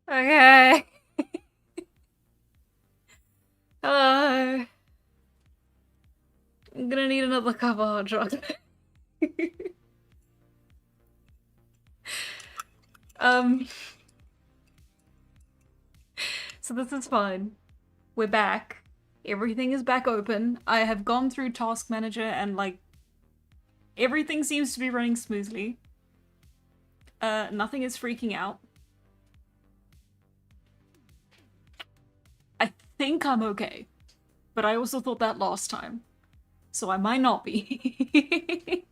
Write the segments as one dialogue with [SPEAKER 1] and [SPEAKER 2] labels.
[SPEAKER 1] Okay. Hello. I'm gonna need another cup of hot chocolate. um, so this is fine. We're back. Everything is back open. I have gone through Task Manager and like everything seems to be running smoothly. Nothing is freaking out. I think I'm okay. But I also thought that last time. So I might not be.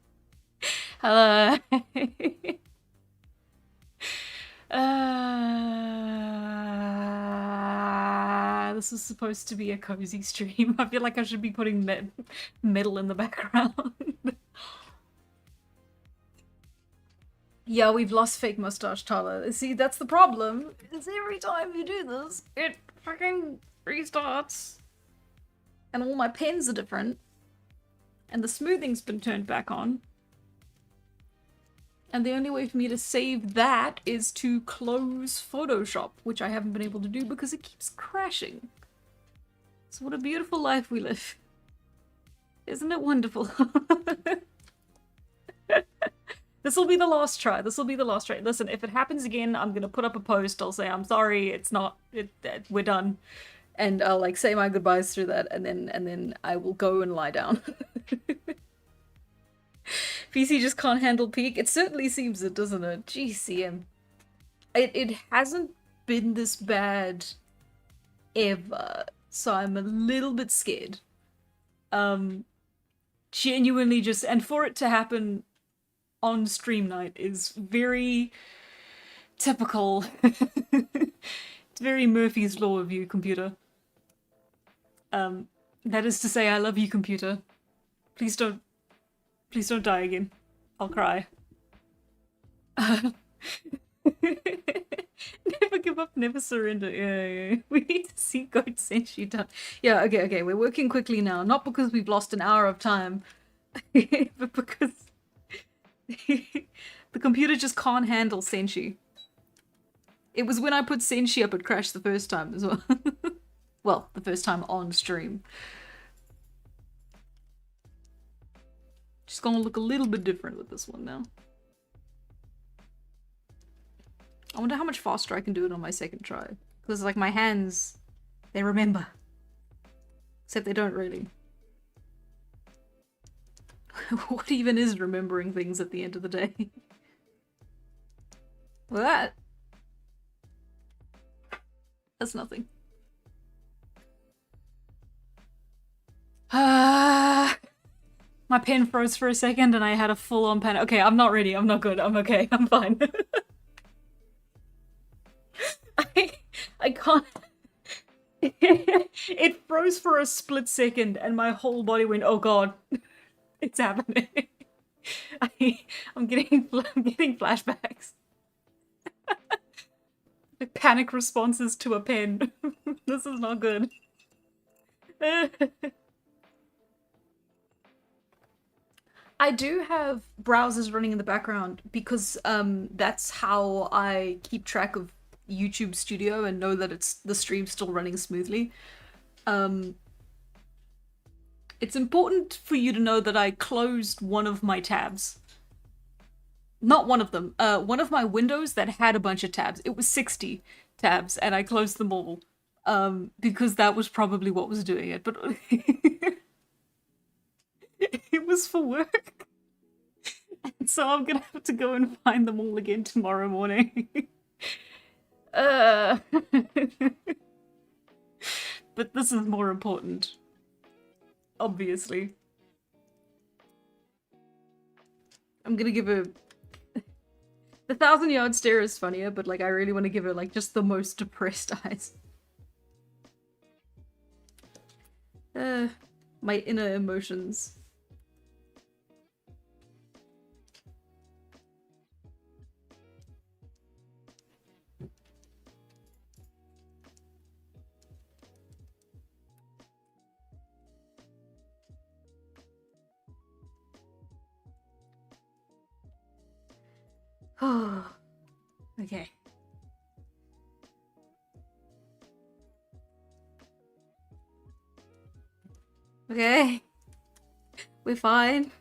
[SPEAKER 1] Hello. This is supposed to be a cozy stream. I feel like I should be putting metal in the background. Yeah, we've lost fake mustache Tyler. See, that's the problem. Is every time you do this, it fucking restarts. And all my pens are different. And the smoothing's been turned back on. And the only way for me to save that is to close Photoshop, which I haven't been able to do because it keeps crashing. So what a beautiful life we live. Isn't it wonderful? This will be the last try. This will be the last try. Listen, if it happens again, I'm gonna put up a post. I'll say, I'm sorry, it's not, we're done. And I'll like say my goodbyes through that, and then I will go and lie down. PC just can't handle peak. It certainly seems it, doesn't it? GCM. It hasn't been this bad ever, so I'm a little bit scared. Genuinely just, and for it to happen on stream night is very typical. It's very Murphy's Law of you, computer. That is to say, I love you, computer. Please don't die again. I'll cry. Never give up, never surrender. Yeah. We need to see Goat Senshi done. Yeah, okay. We're working quickly now. Not because we've lost an hour of time, but because the computer just can't handle Senshi. It was when I put Senshi up it crashed the first time as well. Well, the first time on stream. Just gonna look a little bit different with this one now. I wonder how much faster I can do it on my second try. Because like my hands, they remember. Except they don't really. What even is remembering things at the end of the day? Well, that's nothing. My pen froze for a second and I had a full-on panic. Okay, I'm not ready. I'm not good. I'm okay. I'm fine. I can't. It froze for a split second and my whole body went, oh god, it's happening. I'm getting flashbacks. Panic responses to a pen. This is not good. I do have browsers running in the background because that's how I keep track of YouTube Studio and know that the stream's still running smoothly. It's important for you to know that I closed one of my tabs. Not one of them. One of my windows that had a bunch of tabs. It was 60 tabs and I closed them all. Because that was probably what was doing it, but it was for work. So I'm gonna have to go and find them all again tomorrow morning. But this is more important. Obviously. I'm gonna give her... The 1,000-yard stare is funnier, but like I really want to give her like just the most depressed eyes. My inner emotions. Oh, okay. Okay. We're fine.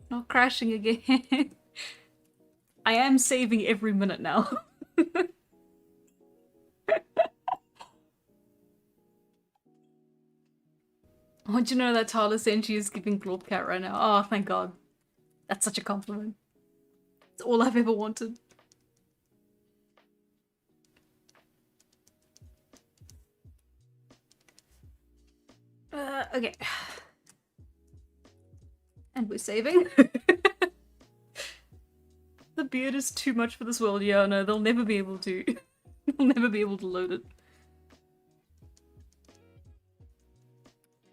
[SPEAKER 1] Not crashing again. I am saving every minute now. I want you to know that Tyler Senchi is giving Glorp Cat right now. Oh, thank God. That's such a compliment. It's all I've ever wanted. Okay. And we're saving. The beard is too much for this world. Yeah, no, they'll never be able to. They'll never be able to load it.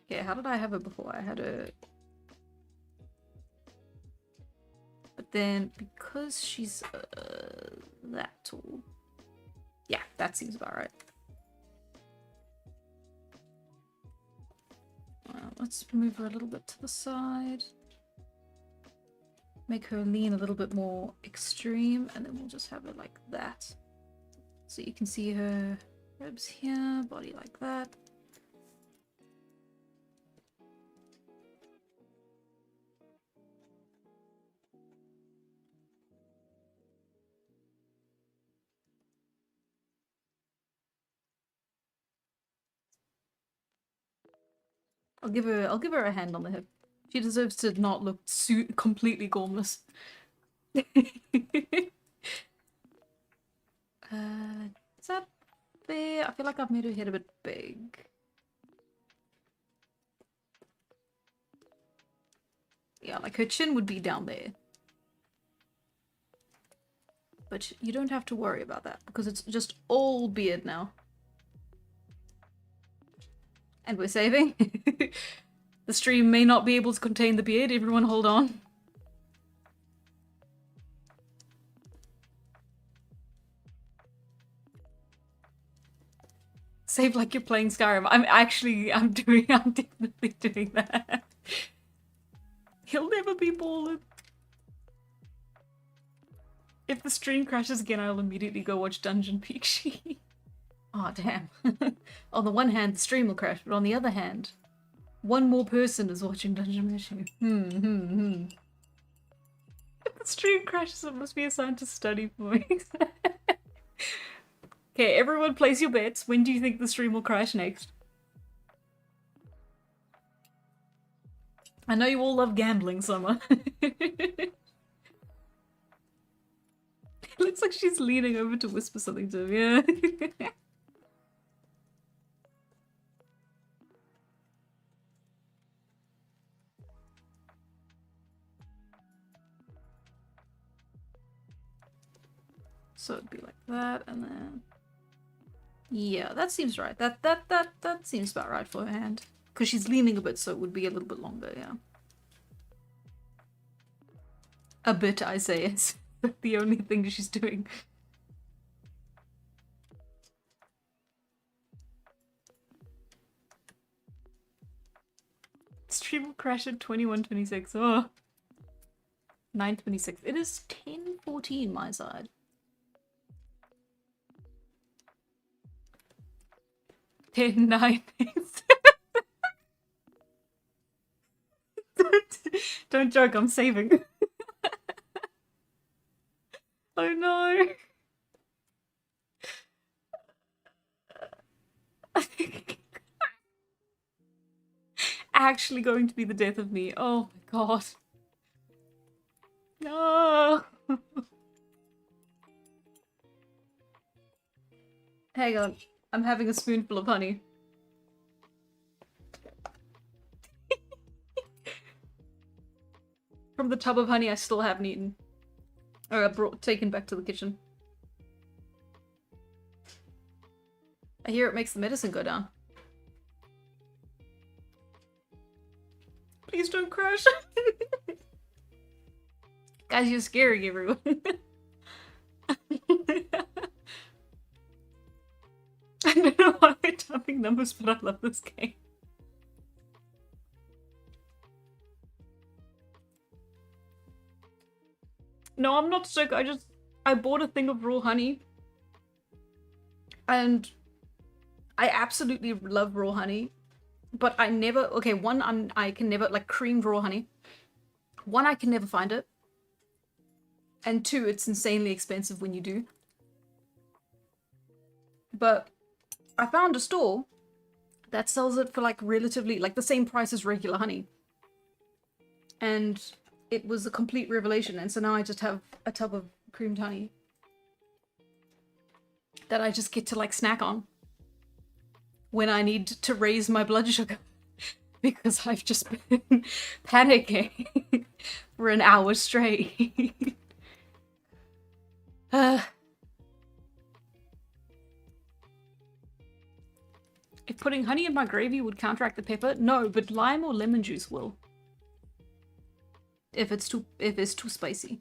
[SPEAKER 1] Okay, how did I have it before? I had a... But then, because she's that tall... Yeah, that seems about right. Let's move her a little bit to the side. Make her lean a little bit more extreme, and then we'll just have it like that. So you can see her ribs here, body like that. I'll give her a hand on the hip. She deserves to not look completely gormless. Is that fair? I feel like I've made her head a bit big. Yeah, like her chin would be down there. But you don't have to worry about that because it's just all beard now. And we're saving. The stream may not be able to contain the beard. Everyone hold on. Save like you're playing Skyrim. I'm definitely doing that. He'll never be ballin'. If the stream crashes again, I'll immediately go watch Dungeon Peachy. Oh, damn. On the one hand, the stream will crash, but on the other hand, one more person is watching Dungeon Peachy. If the stream crashes, it must be assigned to study for me. Okay, everyone place your bets. When do you think the stream will crash next? I know you all love gambling, Summer. It looks like she's leaning over to whisper something to him, yeah. So it'd be like that, and then... Yeah, that seems right. That seems about right for her hand. Because she's leaning a bit, so it would be a little bit longer, yeah. A bit, I say, is the only thing she's doing. Stream will crash at 21:26. Oh. 9:26. It is 10:14 my side. 10:09. Don't joke, I'm saving. Oh no. Actually going to be the death of me. Oh my god. No. Hang on. I'm having a spoonful of honey. From the tub of honey I still haven't eaten. Or taken back to the kitchen. I hear it makes the medicine go down. Please don't crash. Guys, you're scaring everyone. I don't know why I'm typing numbers, but I love this game. No, I'm not sick. I bought a thing of raw honey. And I absolutely love raw honey. but I never, okay, one, I can never, like creamed raw honey. One, I can never find it. And two, it's insanely expensive when you do. But I found a store that sells it for like relatively, like the same price as regular honey. And it was a complete revelation. And so now I just have a tub of creamed honey that I just get to like snack on when I need to raise my blood sugar because I've just been panicking for an hour straight. If putting honey in my gravy would counteract the pepper, no, but lime or lemon juice will. If it's too spicy.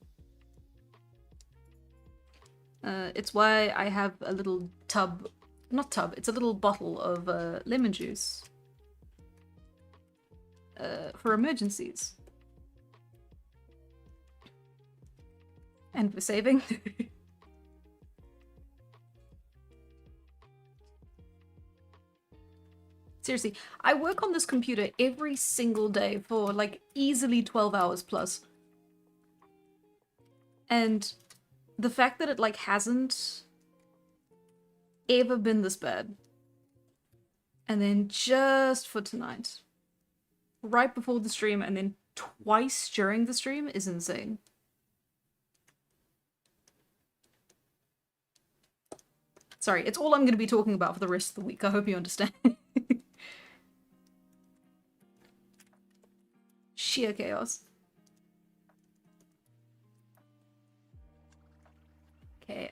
[SPEAKER 1] It's why I have a little tub, not tub, it's a little bottle of lemon juice for emergencies. And for saving. Seriously, I work on this computer every single day for like easily 12 hours plus. And the fact that it like hasn't ever been this bad. And then just for tonight, right before the stream and then twice during the stream is insane. Sorry, it's all I'm going to be talking about for the rest of the week. I hope you understand. Sheer chaos. Okay,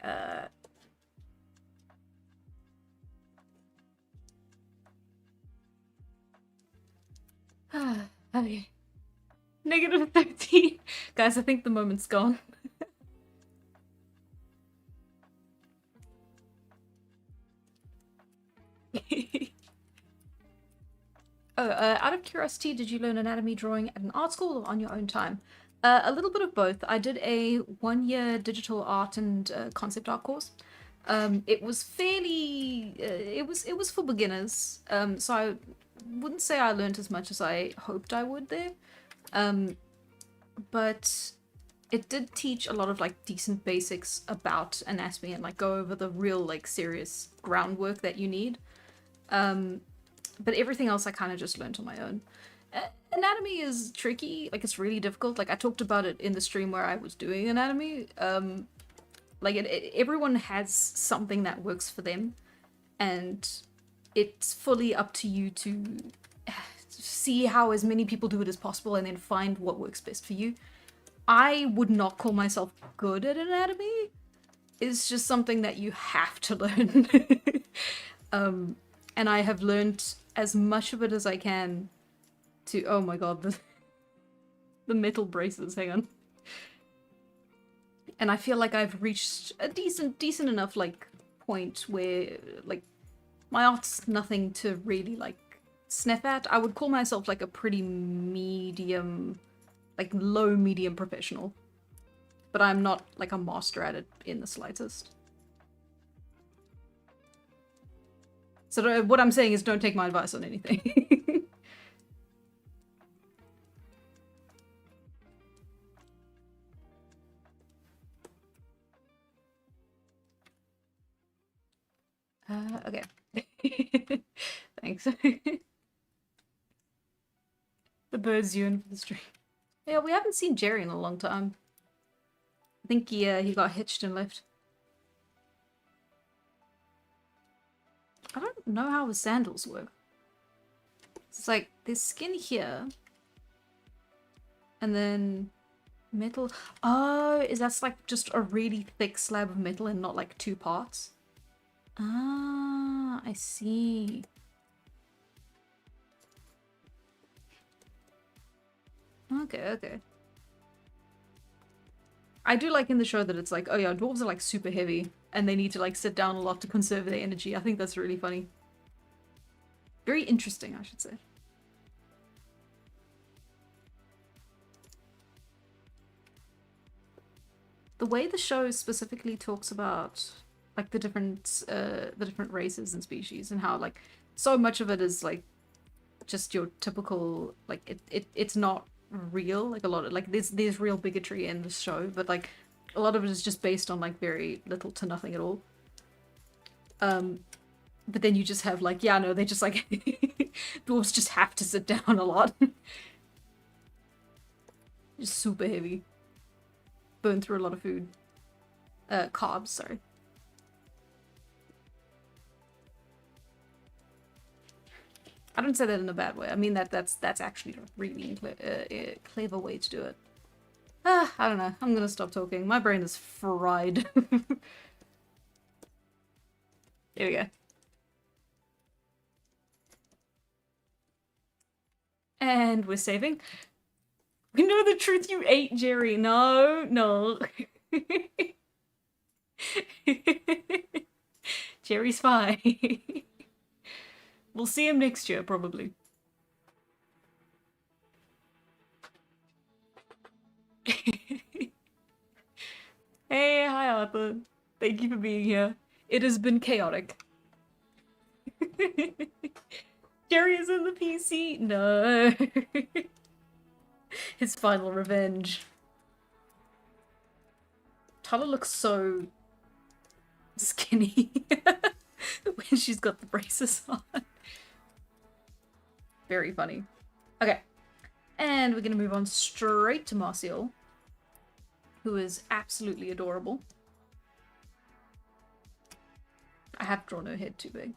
[SPEAKER 1] okay. Negative 13. Guys, I think the moment's gone. Out of curiosity, did you learn anatomy drawing at an art school or on your own time? A little bit of both. I did a 1-year digital art and concept art course. It was fairly, it was for beginners. So I wouldn't say I learned as much as I hoped I would there. But it did teach a lot of like decent basics about anatomy and like go over the real like serious groundwork that you need. But everything else I kind of just learned on my own. Anatomy is tricky, like it's really difficult. Like I talked about it in the stream where I was doing anatomy. Like everyone has something that works for them, and it's fully up to you to see how as many people do it as possible and then find what works best for you. I would not call myself good at anatomy. It's just something that you have to learn. And I have learned as much of it as I can to, oh my god, the metal braces, hang on. And I feel like I've reached a decent enough like point where like my art's nothing to really like sniff at. I would call myself like a pretty medium, like low medium professional. But I'm not like a master at it in the slightest. So what I'm saying is don't take my advice on anything. Okay. Thanks. The birds yearn for the stream. Yeah, we haven't seen Jerry in a long time. I think he got hitched and left. I don't know how the sandals work. It's like there's skin here. And then metal. Oh, is that like just a really thick slab of metal and not like two parts? Ah, I see. Okay. I do like in the show that it's like, oh yeah, dwarves are like super heavy and they need to like sit down a lot to conserve their energy. I think that's really funny. Very interesting, I should say. The way the show specifically talks about like the different races and species and how like so much of it is like just your typical, like, it's not real. Like, a lot of, like, there's real bigotry in the show, but like a lot of it is just based on like very little to nothing at all. But then you just have like, yeah, no, they just like dwarves just have to sit down a lot. Just super heavy. Burn through a lot of food. Carbs, sorry. I don't say that in a bad way. I mean that's actually a really clever way to do it. I don't know. I'm gonna stop talking. My brain is fried. There we go. And we're saving. We know the truth, you ate Jerry. No, no. Jerry's fine. We'll see him next year, probably. Hey, hi Arthur. Thank you for being here. It has been chaotic. Jerry is in the PC. No. His final revenge. Tyler looks so skinny when she's got the braces on. Very funny. Okay. And we're gonna move on straight to Marcial, who is absolutely adorable. I have drawn her head too big.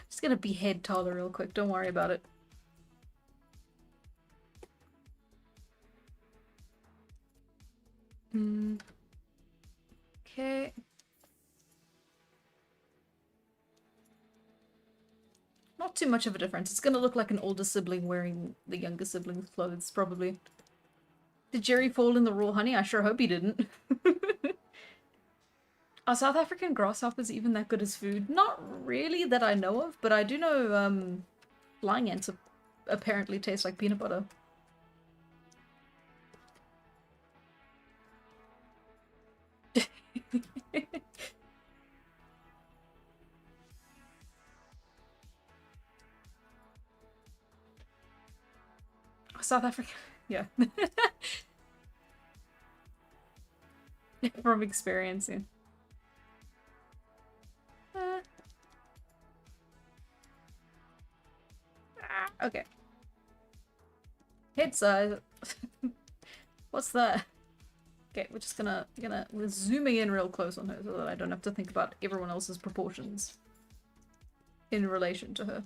[SPEAKER 1] Just gonna behead Tyler real quick, don't worry about it. Okay. Not too much of a difference. It's gonna look like an older sibling wearing the younger sibling's clothes, probably. Did Jerry fall in the raw honey? I sure hope he didn't. Are South African grasshoppers even that good as food? Not really that I know of, but I do know flying ants apparently taste like peanut butter. South Africa, yeah. From experience, yeah. Okay. Head size. What's that? Okay, we're just we're zooming in real close on her so that I don't have to think about everyone else's proportions in relation to her.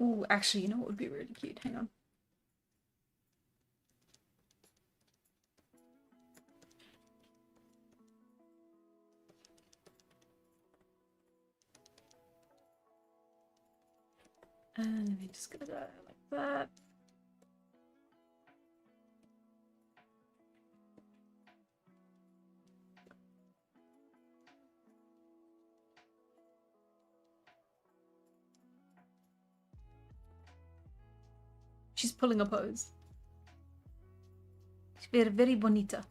[SPEAKER 1] Ooh, actually, you know what would be really cute? Hang on. And let me just go like that. She's pulling a pose. She's very, very bonita.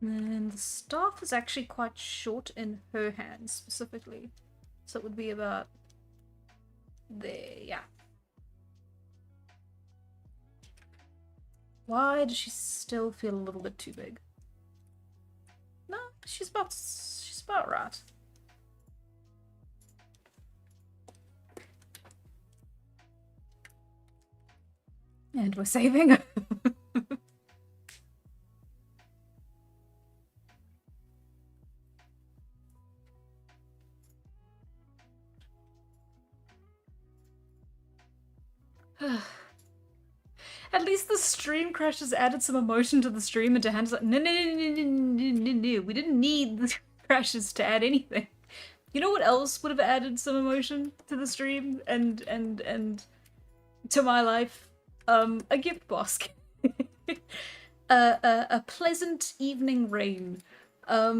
[SPEAKER 1] And the staff is actually quite short in her hands specifically. So it would be about there, yeah. Why does she still feel a little bit too big? No, she's about right. And we're saving. At least the stream crash has added some emotion to the stream and to hands like, no, we didn't need the crashes to add anything. You know what else would have added some emotion to the stream and to my life, a gift basket. A pleasant evening rain. I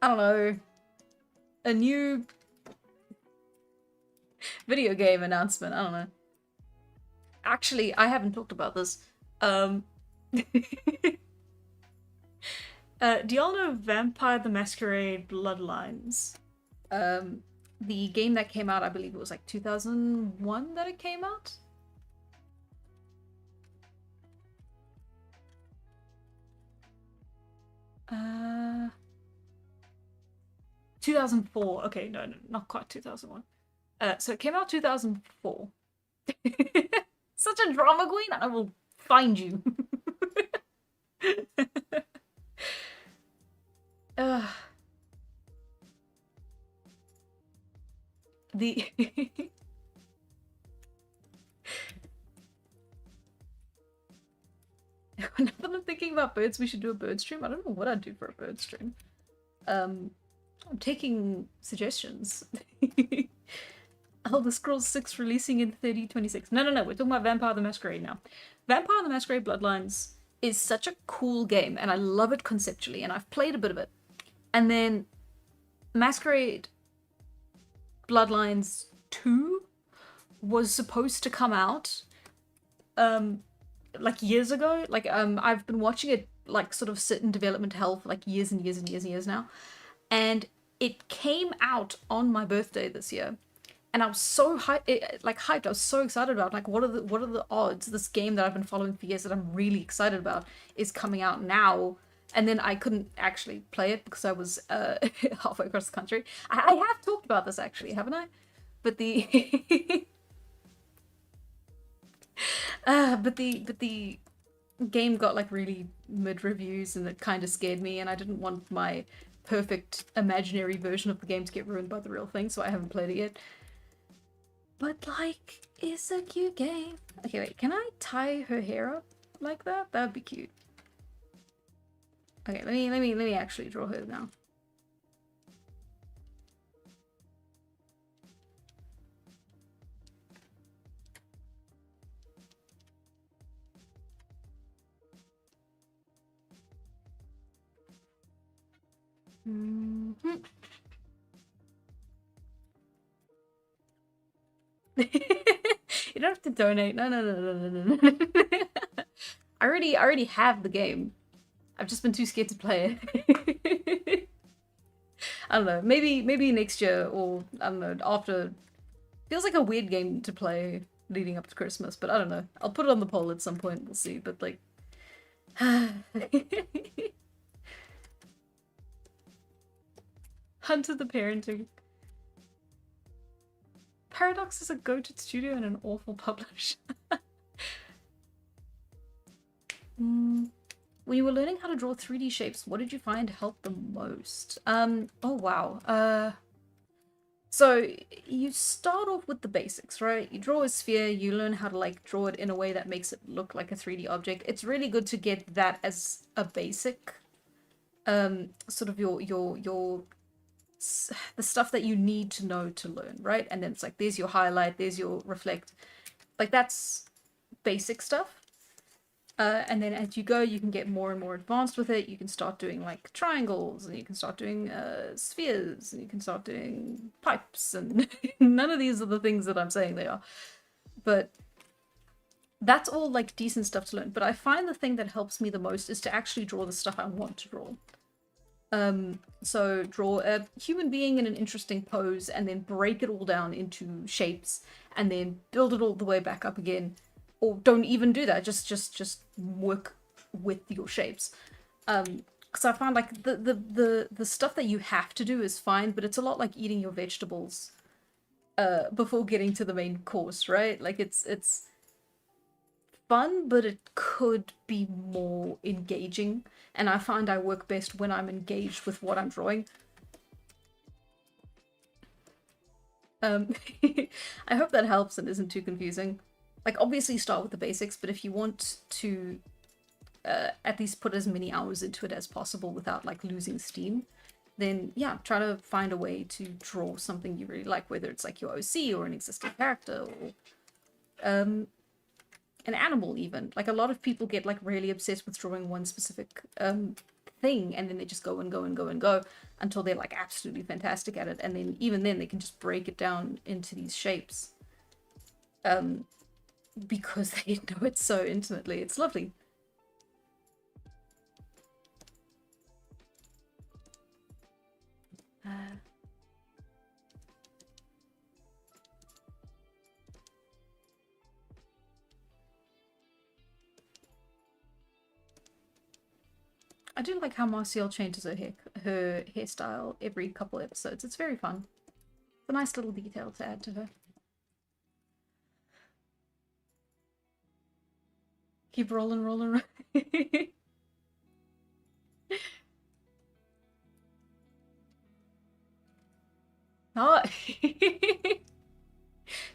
[SPEAKER 1] don't know. A new video game announcement. I don't know. Actually, I haven't talked about this. Do y'all know Vampire the Masquerade Bloodlines? The game that came out, I believe it was like 2001 that it came out. 2004. Okay, no, not quite 2001. So it came out 2004. Such a drama queen, I will find you. The now that I'm thinking about birds, we should do a bird stream. I don't know what I'd do for a bird stream. I'm taking suggestions. Elder Scrolls 6 releasing in 3026. No, we're talking about Vampire the Masquerade now. Vampire the Masquerade Bloodlines is such a cool game, and I love it conceptually, and I've played a bit of it. And then Masquerade Bloodlines 2 was supposed to come out like years ago. Like I've been watching it like sort of sit in development hell for like years and years and years and years now. And it came out on my birthday this year. And I was so hyped. I was so excited about like what are the odds this game that I've been following for years that I'm really excited about is coming out now. And then I couldn't actually play it because I was halfway across the country. I have talked about this actually, haven't I? But the but the game got like really mid reviews, and it kind of scared me, and I didn't want my perfect imaginary version of the game to get ruined by the real thing, so I haven't played it yet. But like, it's a cute game. Okay, wait, can I tie her hair up like that? That would be cute. Okay, let me actually draw her now. You don't have to donate. No. I already have the game. I've just been too scared to play it. I don't know. Maybe next year, or I don't know, after. Feels like a weird game to play leading up to Christmas, but I don't know. I'll put it on the poll at some point. We'll see. But like, Hunter the parenting. Paradox is a goated studio and an awful publisher. When you were learning how to draw 3D shapes, what did you find helped the most? Oh wow. So you start off with the basics, right? You draw a sphere, you learn how to like draw it in a way that makes it look like a 3D object. It's really good to get that as a basic, sort of your the stuff that you need to know to learn, right? And then it's like, there's your highlight, there's your reflect. Like that's basic stuff. And then as you go, you can get more and more advanced with it. You can start doing like triangles, and you can start doing spheres, and you can start doing pipes, and none of these are the things that I'm saying they are. But that's all like decent stuff to learn. But I find the thing that helps me the most is to actually draw the stuff I want to draw. So draw a human being in an interesting pose, and then break it all down into shapes, and then build it all the way back up again. Or don't even do that. Just work with your shapes. Because I find like the stuff that you have to do is fine, but it's a lot like eating your vegetables before getting to the main course, right? Like it's fun, but it could be more engaging. And I find I work best when I'm engaged with what I'm drawing. I hope that helps and isn't too confusing. Like, obviously start with the basics, but if you want to at least put as many hours into it as possible without, like, losing steam, then yeah, try to find a way to draw something you really like, whether it's like your OC or an existing character or an animal even. Like a lot of people get like really obsessed with drawing one specific thing, and then they just go and go and go and go until they're like absolutely fantastic at it, and then even then they can just break it down into these shapes because they know it so intimately. It's lovely. I do like how Marcial changes her hairstyle every couple episodes. It's very fun. It's a nice little detail to add to her. Keep rolling, rolling, rolling. Oh.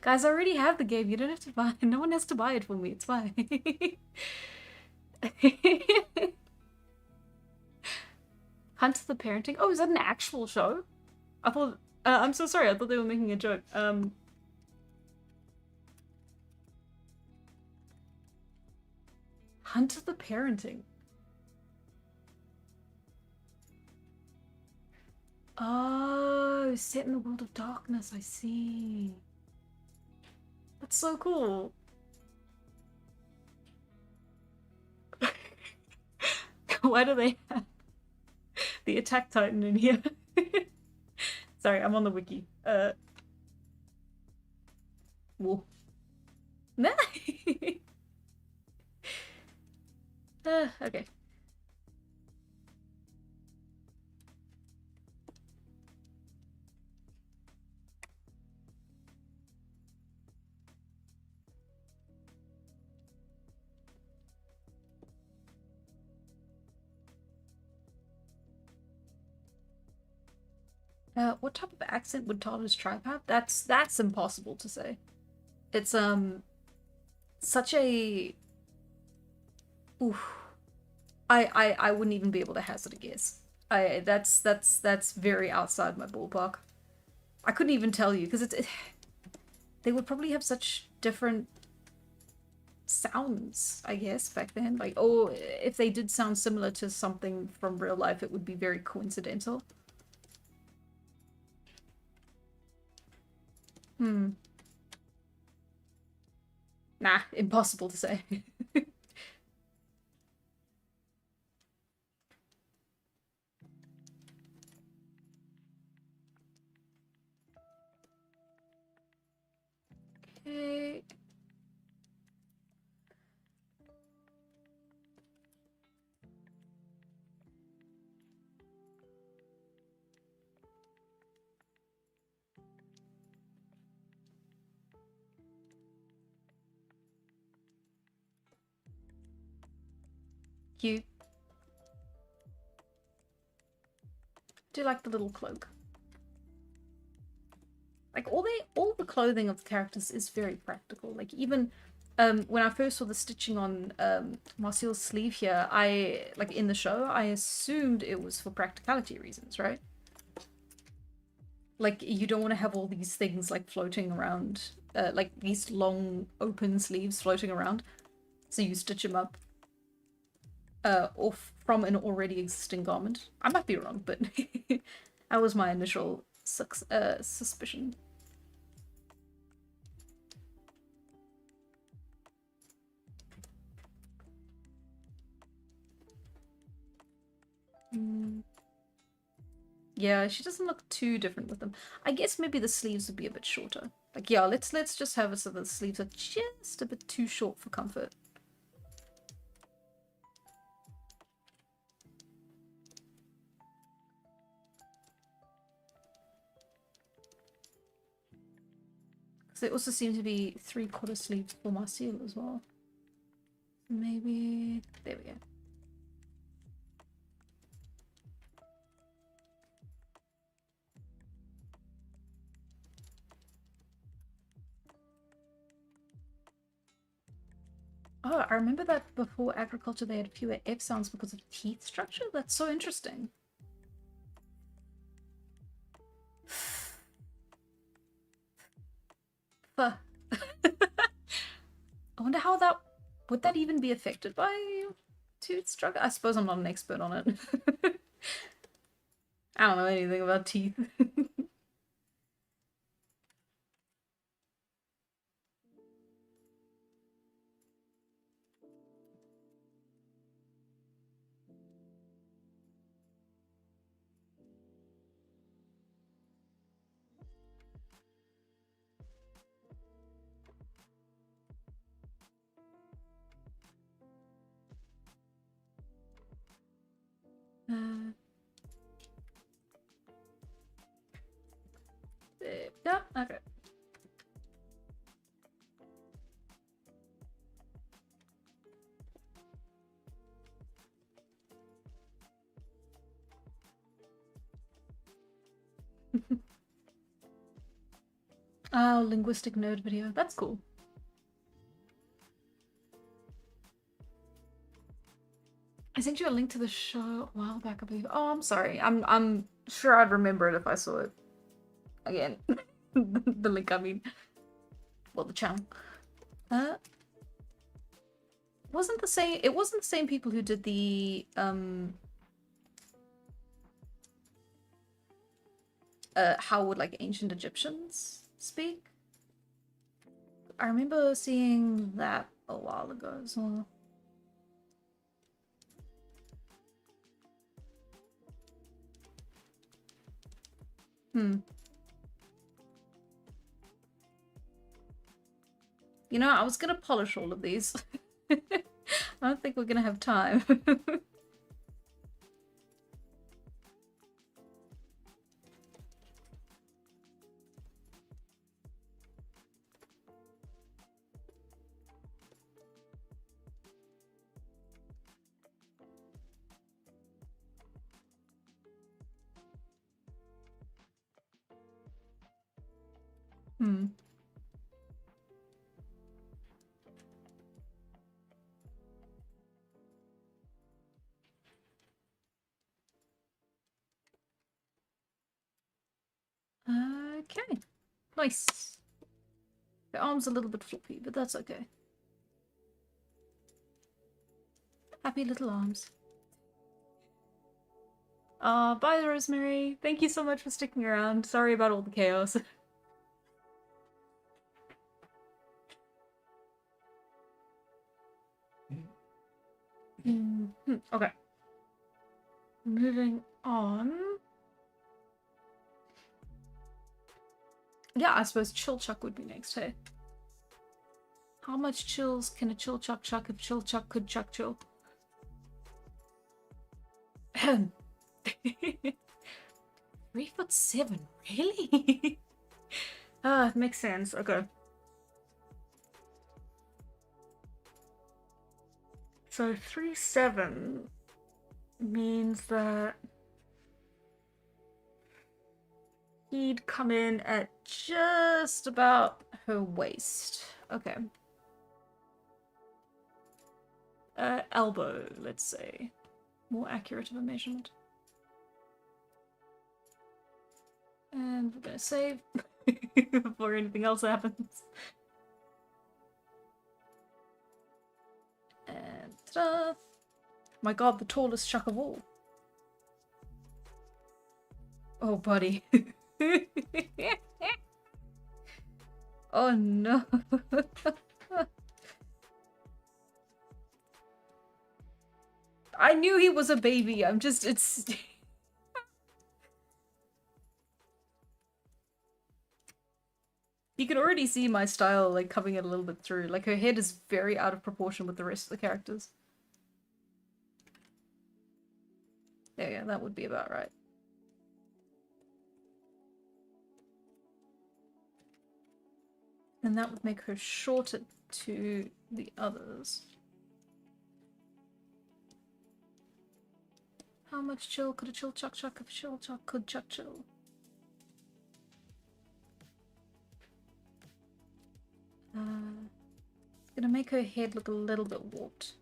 [SPEAKER 1] Guys, I already have the game. You don't have to buy it. No one has to buy it for me. It's fine. Hunt the Parenting. Oh, is that an actual show? I thought... I'm so sorry. I thought they were making a joke. Hunt the Parenting. Oh, set in the world of darkness. I see. That's so cool. Why do they have the Attack Titan in here? Sorry, I'm on the wiki. Whoa. Nah. Okay. What type of accent would Toddler's tribe have? That's impossible to say. It's such a... Oof. I wouldn't even be able to hazard a guess. That's very outside my ballpark. I couldn't even tell you because they would probably have such different sounds, I guess, back then. Like, oh, if they did sound similar to something from real life, it would be very coincidental. Nah, impossible to say. Okay. Cute. Do you like the little cloak? Like all the clothing of the characters is very practical. Like even when I first saw the stitching on Marcial's sleeve here, I like in the show, I assumed it was for practicality reasons, right? Like you don't want to have all these things like floating around, like these long open sleeves floating around. So you stitch them up off from an already existing garment. I might be wrong, but that was my initial suspicion. Yeah, she doesn't look too different with them. I guess maybe the sleeves would be a bit shorter. Like, yeah, let's just have it so the sleeves are just a bit too short for comfort. Because they also seem to be 3/4 sleeves for Marcial as well. Maybe... There we go. Oh, I remember that before agriculture they had fewer F sounds because of teeth structure? That's so interesting. I wonder how that... Would that even be affected by tooth struggle? I suppose I'm not an expert on it. I don't know anything about teeth. Yeah, okay. Oh, linguistic nerd video. That's cool. I sent you a link to the show a while back, I believe. Oh, I'm sorry. I'm sure I'd remember it if I saw it. Again. The link, I mean. Well, the channel. Wasn't the same... It wasn't the same people who did the, how would, like, ancient Egyptians speak? I remember seeing that a while ago as well. You know, I was gonna polish all of these. I don't think we're gonna have time. Okay. Nice. The arm's a little bit floppy, but that's okay. Happy little arms. Bye, Rosemary. Thank you so much for sticking around. Sorry about all the chaos. Okay. Moving on. Yeah, I suppose chill chuck would be next, hey? How much chills can a chill chuck chuck if chill chuck could chuck chill? 3'7", really? It makes sense. Okay. So 3'7" means that he'd come in at just about her waist. Okay. Elbow, let's say. More accurate of a measurement. And we're gonna save before anything else happens. And ta-da! My god, the tallest chuck of all. Oh, buddy. Oh no. I knew he was a baby. It's... You can already see my style, like, coming it a little bit through. Like, her head is very out of proportion with the rest of the characters. Yeah, that would be about right. And that would make her shorter to the others. How much chill could a chill chuck chuck if a chill chuck could chuck chill? It's gonna make her head look a little bit warped.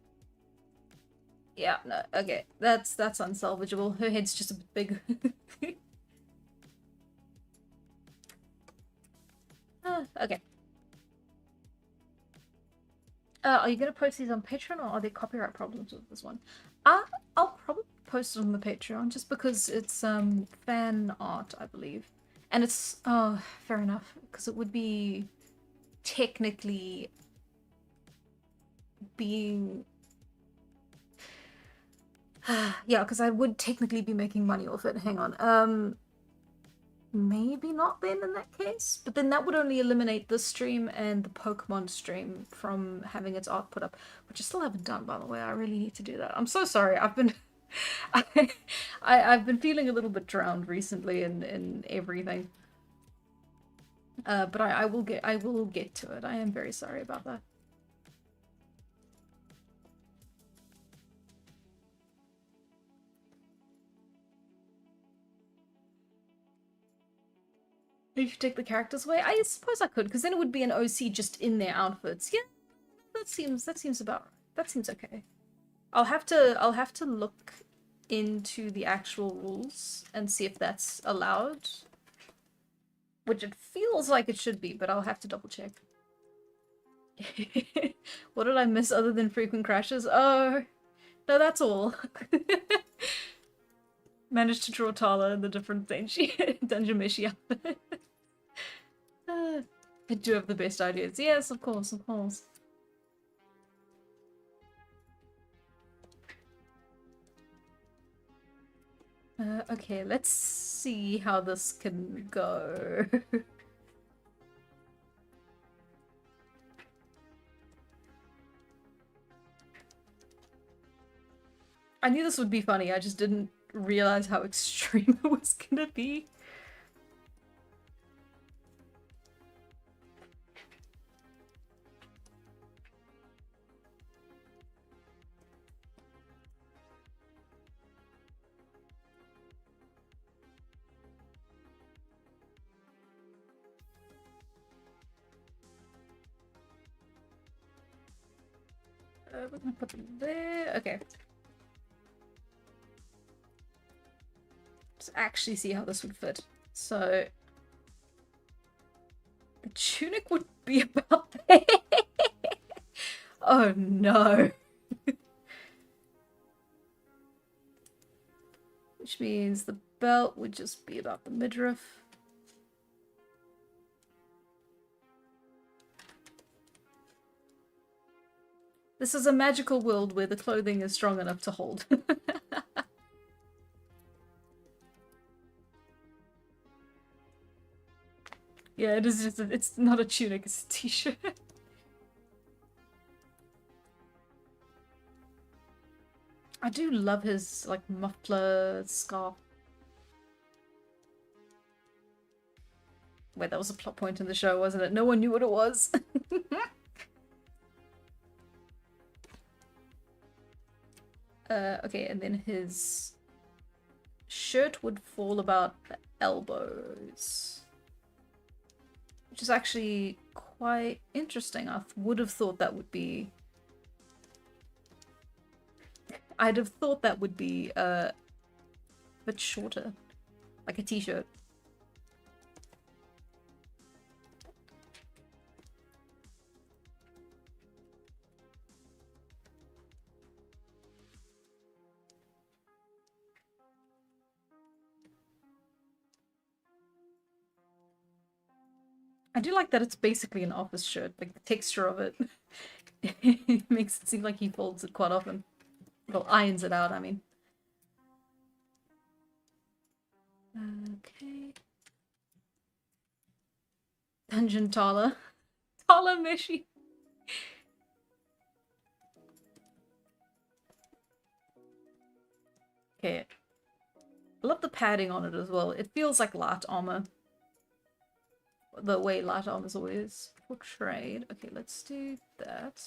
[SPEAKER 1] Yeah, no, okay. That's unsalvageable. Her head's just a bit big. Okay. Are you gonna post these on Patreon, or are there copyright problems with this one? I'll probably post it on the Patreon just because it's fan art, I believe, and it's fair enough, because it would be technically being yeah, because I would technically be making money off it. Hang on. Maybe not then in that case, but then that would only eliminate this stream and the Pokemon stream from having its art put up, which I still haven't done, by the way. I really need to do that. I'm so sorry. I've been I've been feeling a little bit drowned recently in everything. But I will get to it. I am very sorry about that. If you take the characters away, I suppose I could, because then it would be an OC just in their outfits. Yeah, that seems about right. That seems okay. I'll have to look into the actual rules and see if that's allowed. Which it feels like it should be, but I'll have to double check. What did I miss other than frequent crashes? Oh, no, that's all. Managed to draw Tala in the different Dungeon Meshi outfit. I do have the best ideas. Yes, of course, of course. Okay, let's see how this can go. I knew this would be funny, I just didn't realize how extreme it was gonna be. We're gonna put them there. Okay. Let's actually see how this would fit. So the tunic would be about there. Oh no. Which means the belt would just be about the midriff. This is a magical world where the clothing is strong enough to hold. Yeah, it is just it's not a tunic, it's a t-shirt. I do love his like muffler scarf. Wait, that was a plot point in the show, wasn't it? No one knew what it was. Okay, and then his shirt would fall about the elbows. Which is actually quite interesting. I would have thought that would be... I'd have thought that would be a bit shorter. Like a t-shirt. I do like that it's basically an office shirt, like the texture of it. It makes it seem like he folds it quite often. Well, irons it out, I mean. Okay. Dungeon Tala. Tala Meshi. Okay. I love the padding on it as well. It feels like light armor. The way light armor is always portrayed. Okay, let's do that.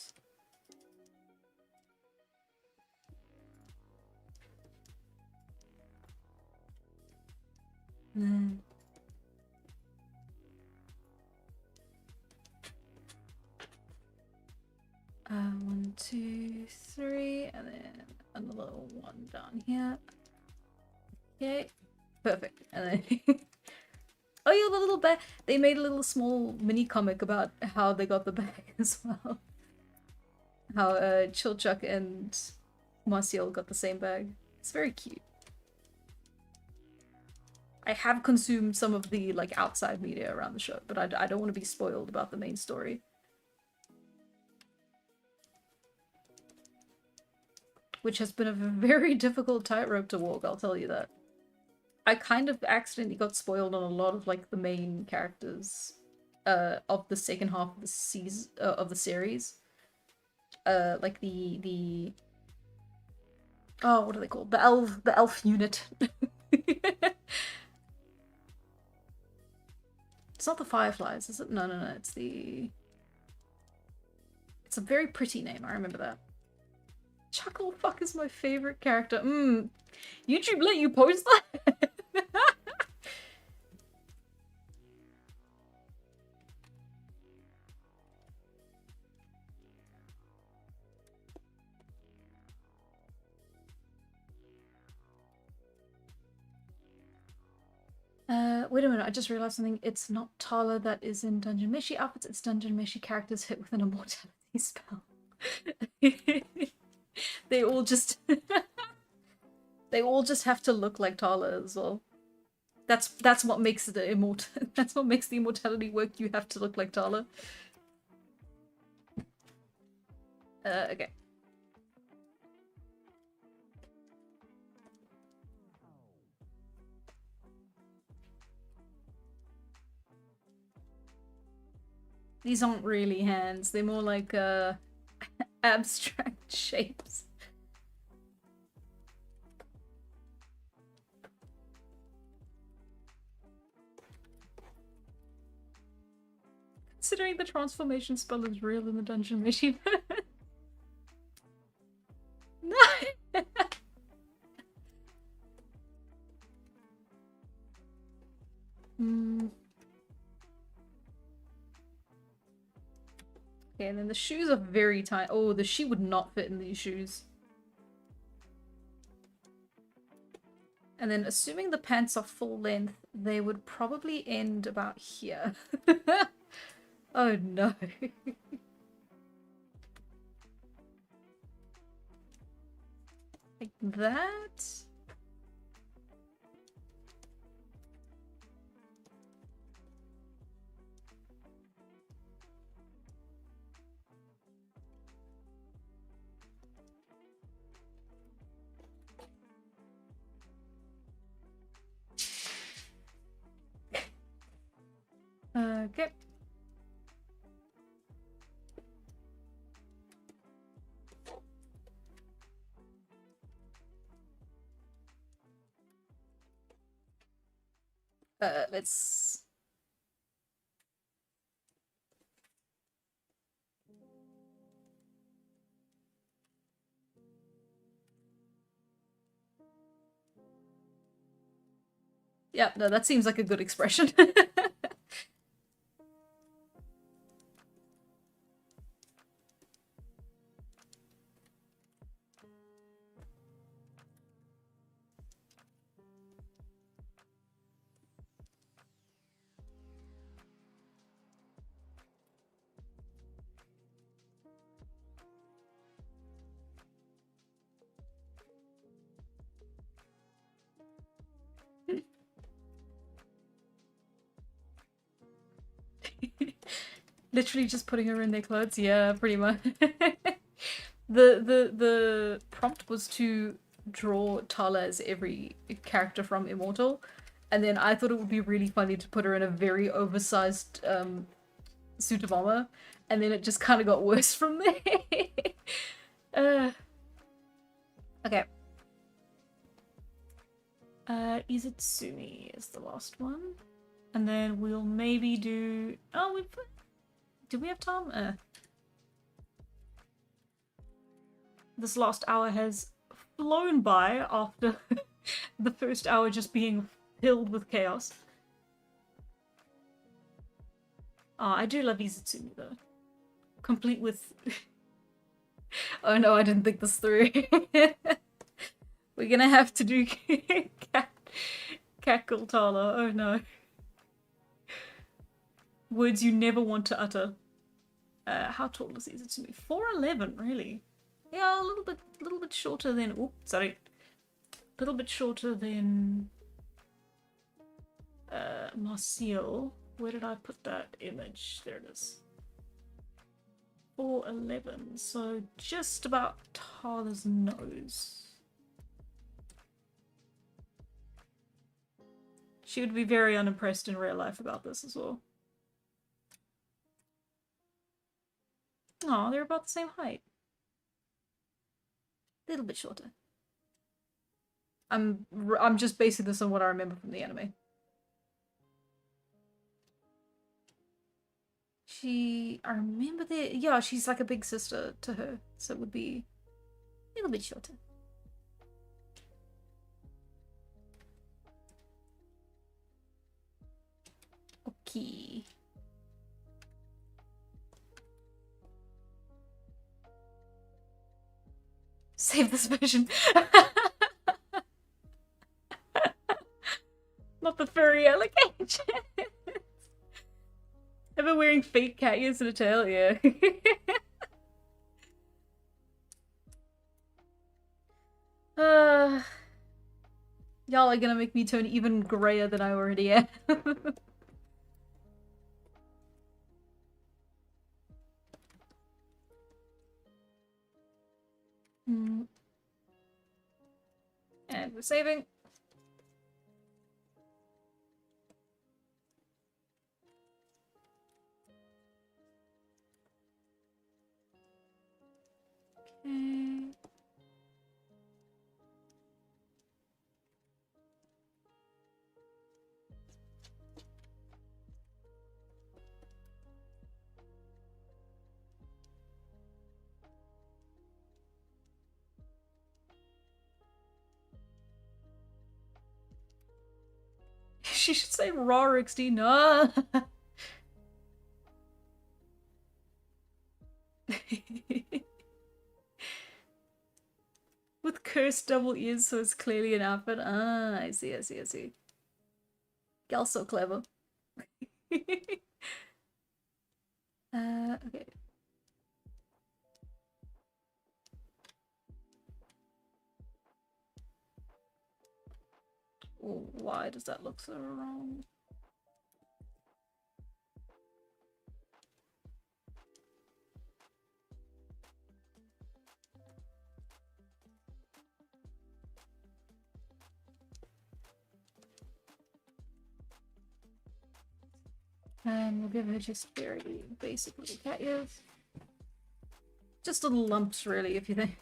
[SPEAKER 1] Then 1, 2, 3, and then another one down here. Okay, perfect. And then oh yeah, the little bag. They made a little small mini comic about how they got the bag as well. how Chilchuck and Marcial got the same bag. It's very cute. I have consumed some of the like outside media around the show, but I don't want to be spoiled about the main story. Which has been a very difficult tightrope to walk, I'll tell you that. I kind of accidentally got spoiled on a lot of like the main characters of the second half of the season of the series. Like the oh, what are they called? The elf unit. It's not the Fireflies, is it? No, it's the... It's a very pretty name, I remember that. Chucklefuck is my favorite character. YouTube let you post that? Wait a minute, I just realized something. It's not Tala that is in Dungeon Meshi outfits, it's Dungeon Meshi characters hit with an immortality spell. They all just... they all just have to look like Tala as well. That's what makes the that's what makes the immortality work. You have to look like Tala. Okay. These aren't really hands, they're more like abstract shapes. Considering the transformation spell is real in the Dungeon Meshi. No! Okay, and then the shoes are very tight. Oh, the shoe would not fit in these shoes. And then assuming the pants are full length, they would probably end about here. Oh no. Like that? Okay. Let's... Yeah, no, that seems like a good expression. Literally just putting her in their clothes? Yeah, pretty much. The prompt was to draw Tala as every character from Immortal, and then I thought it would be really funny to put her in a very oversized suit of armor, and then it just kind of got worse from there. Okay. Izutsumi is the last one. And then we'll maybe do... Oh, do we have time? This last hour has flown by after the first hour just being filled with chaos. Oh, I do love Izutsumi though. Complete with... Oh no, I didn't think this through. We're gonna have to do Cackle Tala. Oh no. Words you never want to utter. How tall is Izitsumi? 4'11", really? Yeah, a little bit shorter than. Oh, sorry. A little bit shorter than Marcel. Where did I put that image? There it is. 4'11", so just about Tyler's nose. She would be very unimpressed in real life about this as well. Oh, they're about the same height. A little bit shorter. I'm just basing this on what I remember from the anime. I remember that, yeah, she's like a big sister to her, so it would be a little bit shorter. Okay. Save this version. Not the furry alligator. Ever wearing fake cat ears and a tail? Yeah. Y'all are gonna make me turn even grayer than I already am. And we're saving. Okay. She should say raw XD. No. With cursed double ears, so it's clearly an outfit. Ah, I see, I see, I see. Gal's so clever. Okay. Oh, why does that look so wrong? And we'll give her just very basic little cat ears. Just little lumps, really, if you think.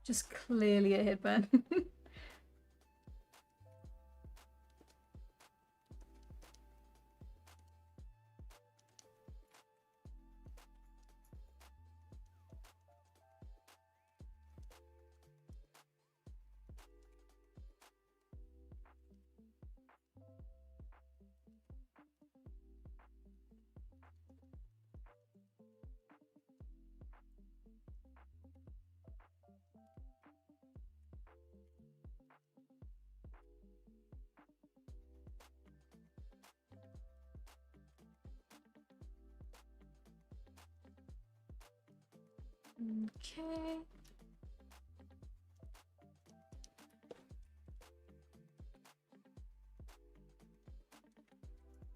[SPEAKER 1] Just clearly a headband. Okay.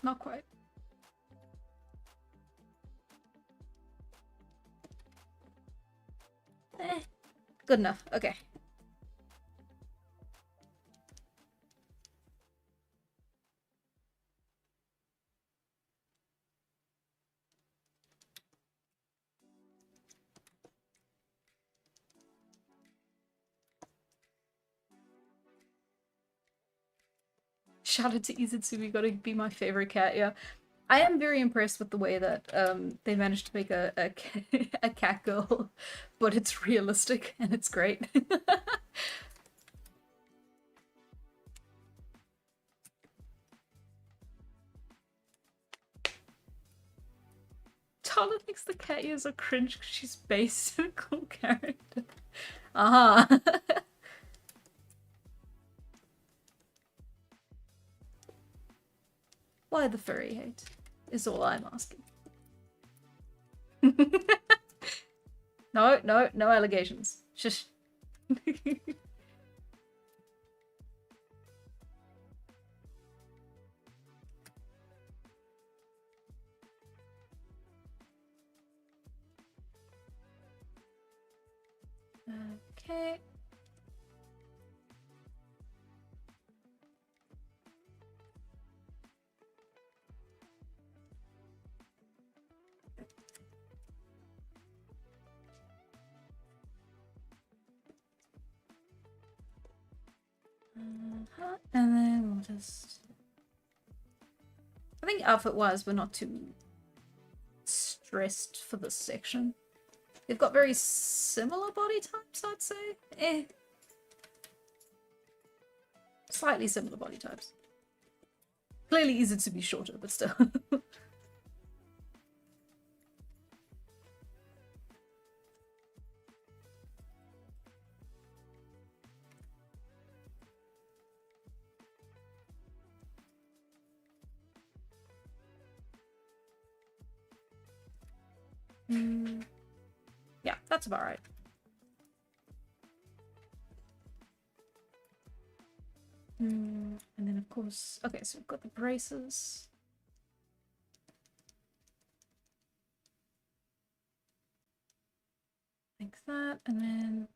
[SPEAKER 1] Not quite. Good enough. Okay. Shout out to Izitsumi, gotta be my favorite cat, yeah. I am very impressed with the way that they managed to make a cat girl, but it's realistic and it's great. Carla thinks the cat ears are cringe because she's based in a cool character. Uh-huh. Why the furry hate is all I'm asking. No, no, no allegations. Shush. Okay. And then we'll just... I think outfit-wise, we're not too stressed for this section. They've got very similar body types, I'd say. Slightly similar body types. Clearly easy to be shorter, but still. Yeah, that's about right. And then of course, okay, so we've got the braces. Like that, and then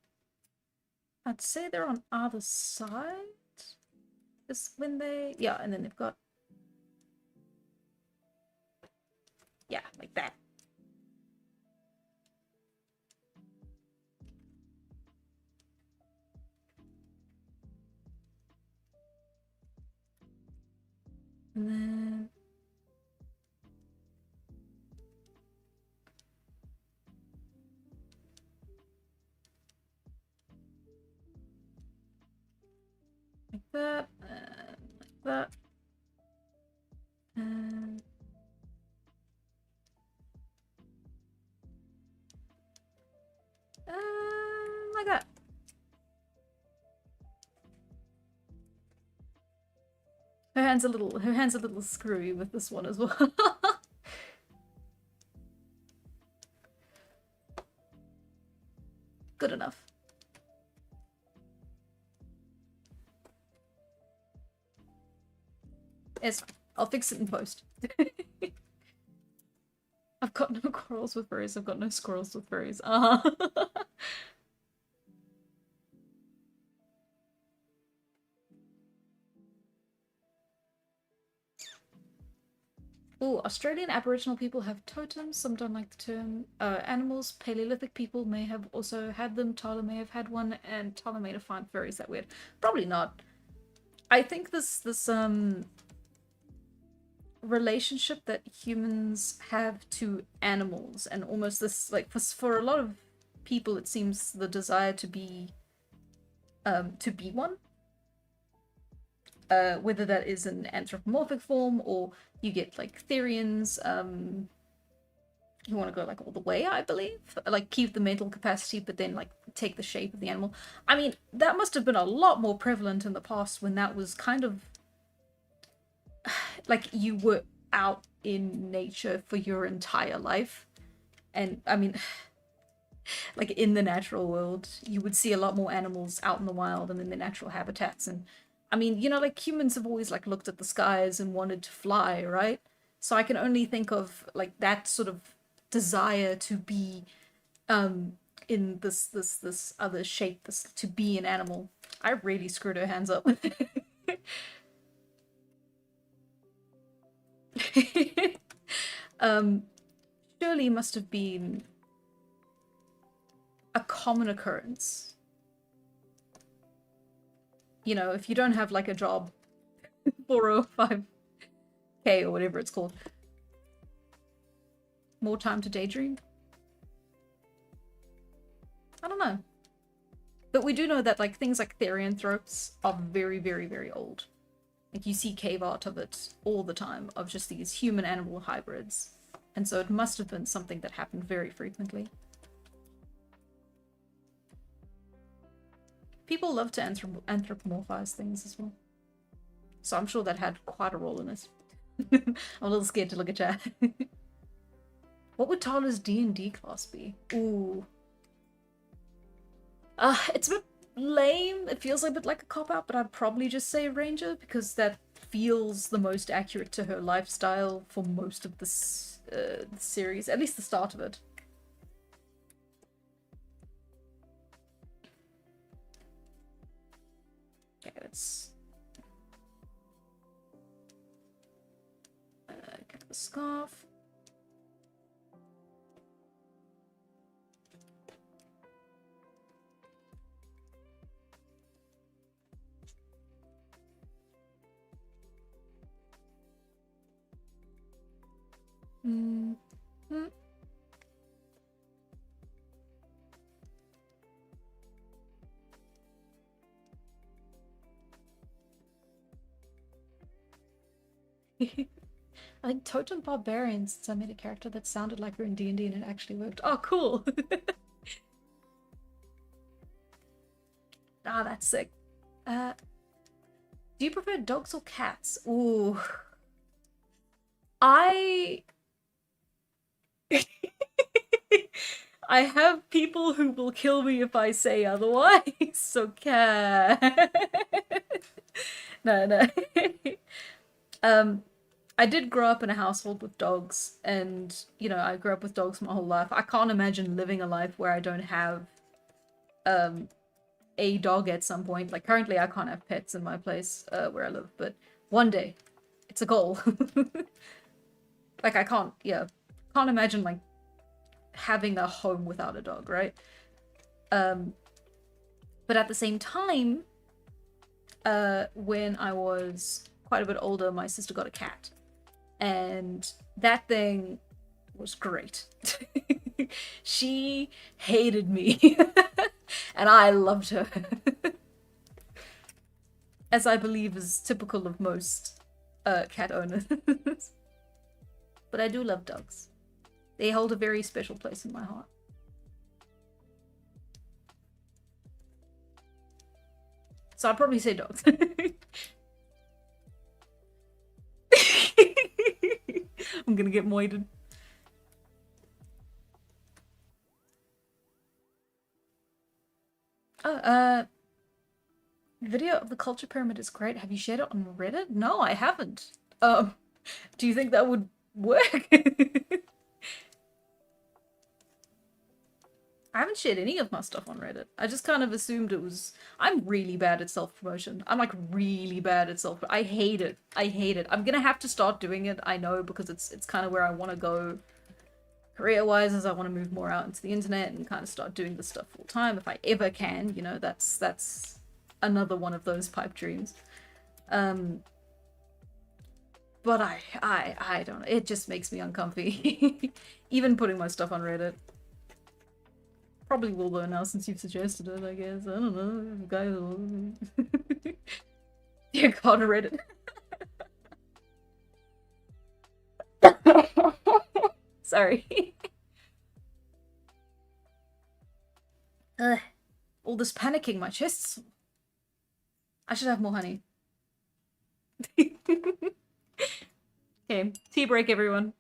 [SPEAKER 1] I'd say they're on either side. Is when they, yeah, and then they've got, yeah, like that. And then like that, and like that, and like that. Her hand's a little screwy with this one as well. Good enough. It's fine. I'll fix it in post. I've got no quarrels with furries. I've got no squirrels with furries. Oh, Australian Aboriginal people have totems. Some don't like the term. Animals, Paleolithic people may have also had them. Tala may have had one, and Tala may have found furries that weird. Probably not. I think this relationship that humans have to animals, and almost this, like, for a lot of people, it seems the desire to be one. Whether that is an anthropomorphic form or you get like Therians, who want to go like all the way, I believe, like keep the mental capacity but then like take the shape of the animal. I mean, that must have been a lot more prevalent in the past when that was kind of like you were out in nature for your entire life. And I mean, like in the natural world, you would see a lot more animals out in the wild and in their natural habitats. And I mean, you know, like humans have always like looked at the skies and wanted to fly, right? So I can only think of like that sort of desire to be in this other shape, this to be an animal. I really screwed her hands up. Surely must have been a common occurrence. You know, if you don't have like a job, 405k or whatever it's called, more time to daydream? I don't know. But we do know that like things like therianthropes are very, very, very old. Like you see cave art of it all the time, of just these human animal hybrids. And so it must have been something that happened very frequently. People love to anthropomorphize things as well. So I'm sure that had quite a role in it. I'm a little scared to look at chat. What would Tyler's D&D class be? Ooh. It's a bit lame. It feels a bit like a cop-out, but I'd probably just say Ranger because that feels the most accurate to her lifestyle for most of this series, at least the start of it. Okay, let's get the scarf. I think Totem Barbarians, since I made a character that sounded like her in D&D and it actually worked. Oh, cool! Ah, that's sick. Do you prefer dogs or cats? Ooh. I have people who will kill me if I say otherwise, so cat. No. I did grow up in a household with dogs, and, you know, I grew up with dogs my whole life. I can't imagine living a life where I don't have, a dog at some point. Like, currently I can't have pets in my place, where I live, but one day. It's a goal. Like, I can't imagine, like, having a home without a dog, right? But at the same time, when I was quite a bit older, my sister got a cat. And that thing was great. She hated me. And I loved her. As I believe is typical of most cat owners. But I do love dogs. They hold a very special place in my heart. So I'd probably say dogs. I'm gonna get moited. Oh, video of the culture pyramid is great. Have you shared it on Reddit? No, I haven't. Do you think that would work? I haven't shared any of my stuff on Reddit. I just kind of assumed it was... I'm really bad at self-promotion. I'm like really bad at I hate it. I hate it. I'm gonna have to start doing it, I know, because it's kind of where I want to go career-wise, as I want to move more out into the internet and kind of start doing this stuff full-time if I ever can. You know, that's another one of those pipe dreams. But I don't know. It just makes me uncomfy. Even putting my stuff on Reddit. Probably will though now since you've suggested it, I guess. I don't know. Guys will... Dear God, Reddit. Sorry. All this panicking, my chest's... I should have more honey. Okay, tea break, everyone.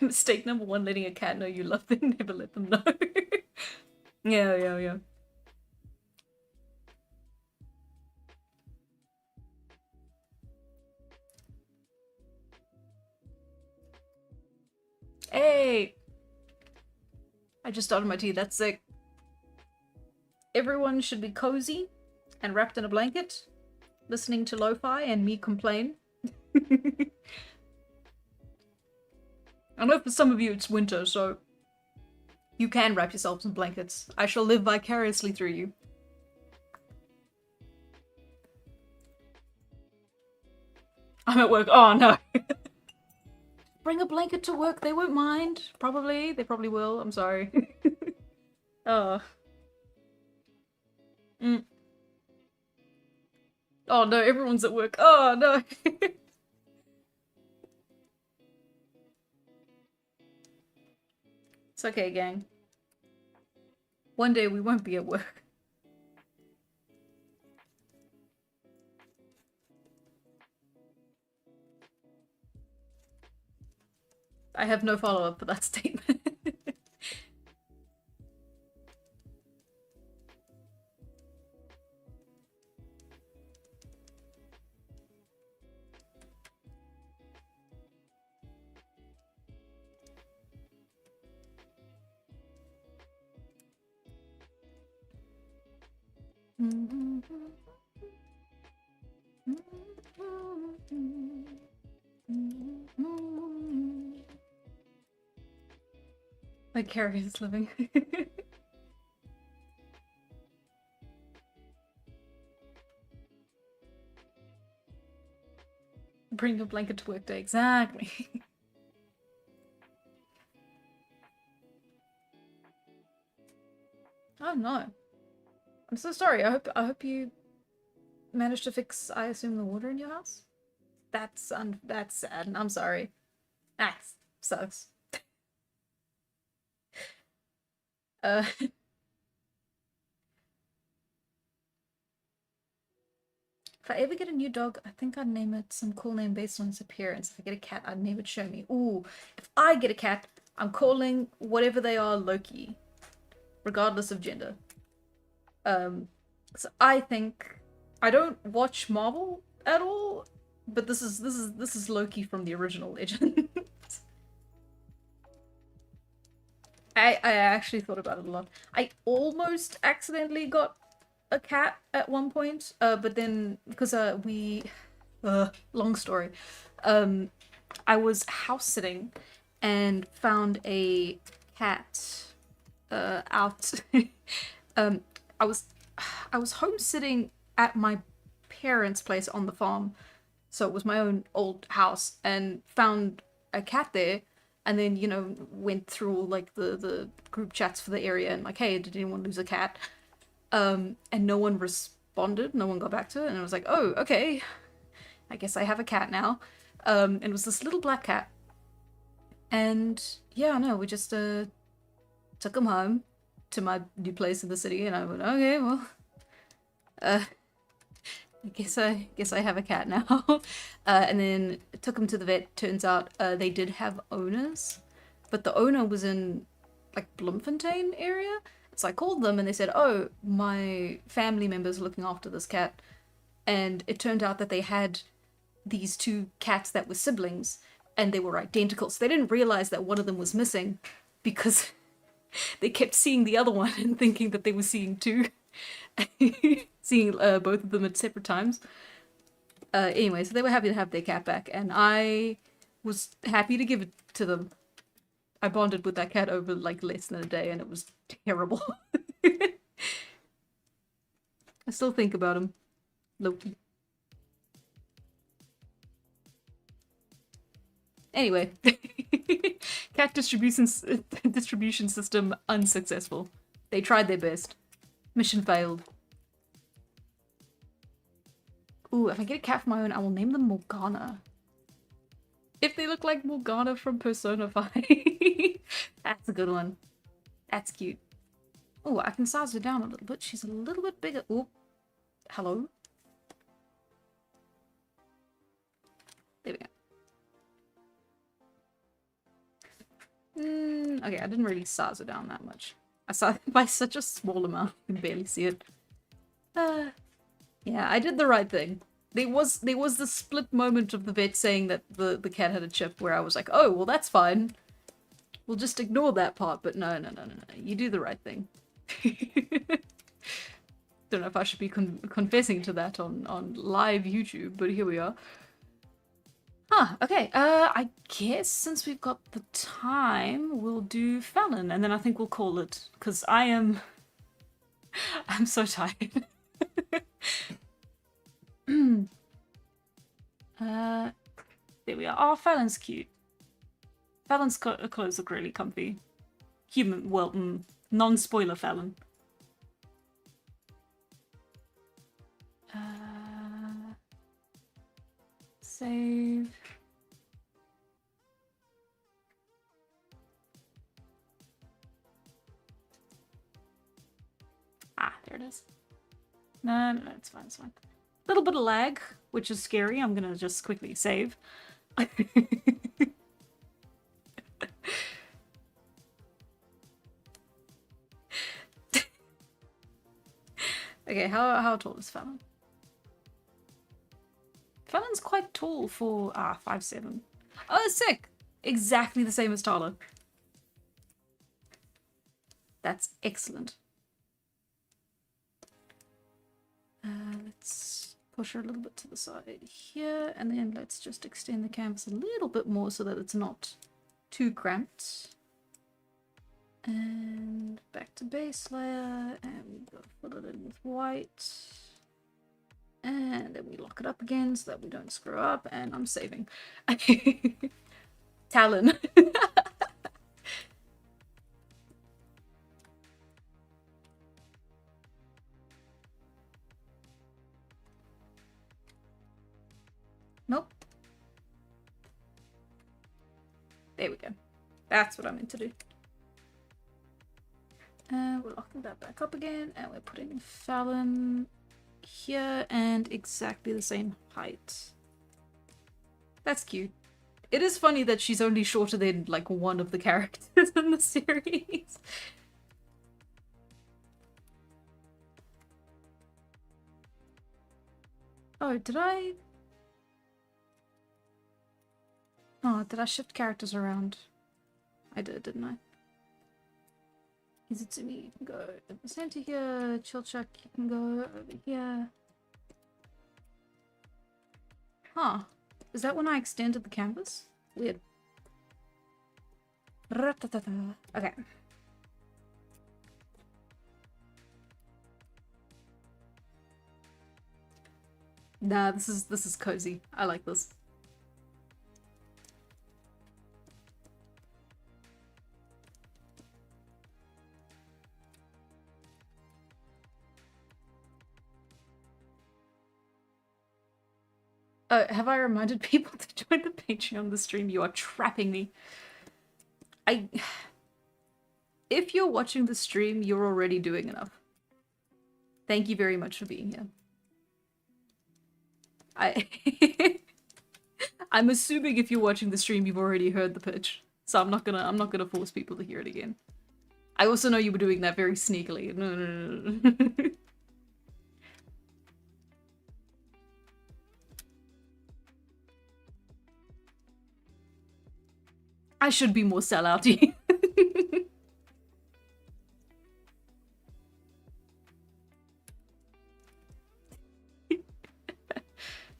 [SPEAKER 1] Mistake number one, letting a cat know you love them, never let them know. Yeah. Hey! I just started my tea, that's sick. Everyone should be cozy and wrapped in a blanket, listening to lo-fi and me complain. I know for some of you it's winter, so you can wrap yourselves in blankets. I shall live vicariously through you. I'm at work. Oh no. Bring a blanket to work. They won't mind. Probably. They probably will. I'm sorry. Oh. Mm. Oh no, everyone's at work. Oh no. It's okay, gang. One day we won't be at work. I have no follow-up for that statement. Vicarious living. Bring a blanket to work day. Exactly. Oh no. I'm so sorry. I hope you managed to fix, I assume, the water in your house? That's sad. I'm sorry. That sucks. If I ever get a new dog, I think I'd name it some cool name based on its appearance. If I get a cat, I'd name it Show Me. Ooh, if I get a cat, I'm calling whatever they are Loki, regardless of gender. So I think I don't watch Marvel at all, but this is Loki from the original Legend. I actually thought about it a lot. I almost accidentally got a cat at one point, but then because long story, I was house sitting and found a cat out. I was home sitting at my parents' place on the farm, so it was my own old house, and found a cat there. And then, you know, went through all like the group chats for the area and like, hey, did anyone lose a cat? And no one responded, no one got back to it, and I was like, oh, okay, I guess I have a cat now. And it was this little black cat. And yeah, no, we just took him home to my new place in the city, and I went, okay, well, I guess I have a cat now. And then took him to the vet. Turns out they did have owners, but the owner was in like Bloemfontein area. So I called them and they said, oh, my family member's looking after this cat. And it turned out that they had these two cats that were siblings and they were identical. So they didn't realize that one of them was missing because they kept seeing the other one and thinking that they were seeing two. Seeing both of them at separate times. Anyway, so they were happy to have their cat back, and I was happy to give it to them. I bonded with that cat over like less than a day, and it was terrible. I still think about him. Loki. Anyway, cat distribution system unsuccessful. They tried their best. Mission failed. Ooh, if I get a cat of my own, I will name them Morgana. If they look like Morgana from Persona 5. That's a good one. That's cute. Ooh, I can size her down a little bit. She's a little bit bigger. Ooh. Hello? There we go. Okay, I didn't really size her down that much. I saw it by such a small amount, you can barely see it. Yeah, I did the right thing. There was the split moment of the vet saying that the cat had a chip where I was like, oh, well, that's fine. We'll just ignore that part, but no. You do the right thing. Don't know if I should be confessing to that on live YouTube, but here we are. Huh, okay, I guess since we've got the time, we'll do Fallon, and then I think we'll call it, because I'm so tired. There we are. Oh, Fallon's cute. Fallon's clothes look really comfy. Human, well, non-spoiler Fallon. Save. Ah, there it is. No, it's fine, it's fine. A little bit of lag, which is scary. I'm gonna just quickly save. Okay, how tall is Fallon? Fallon's quite tall for 5'7". Oh, sick! Exactly the same as Tala. That's excellent. Let's push her a little bit to the side here, and then let's just extend the canvas a little bit more so that it's not too cramped. And back to base layer, and we fill it in with white. And then we lock it up again so that we don't screw up, and I'm saving. Talon. Nope. There we go. That's what I meant to do. We're locking that back up again, and we're putting Fallon here and exactly the same height. That's cute. It is funny that she's only shorter than like one of the characters in the series. Oh, did I? Oh, did I shift characters around? I did, didn't I? Izitsumi, you can go in the center here. Chilchuk, you can go over here. Huh. Is that when I extended the canvas? Weird. Okay. Nah, this is cozy. I like this. Have I reminded people to join the Patreon the stream? You are trapping me. If you're watching the stream, you're already doing enough. Thank you very much for being here. I'm assuming if you're watching the stream, you've already heard the pitch. So I'm not gonna force people to hear it again. I also know you were doing that very sneakily. No. I should be more sellouty.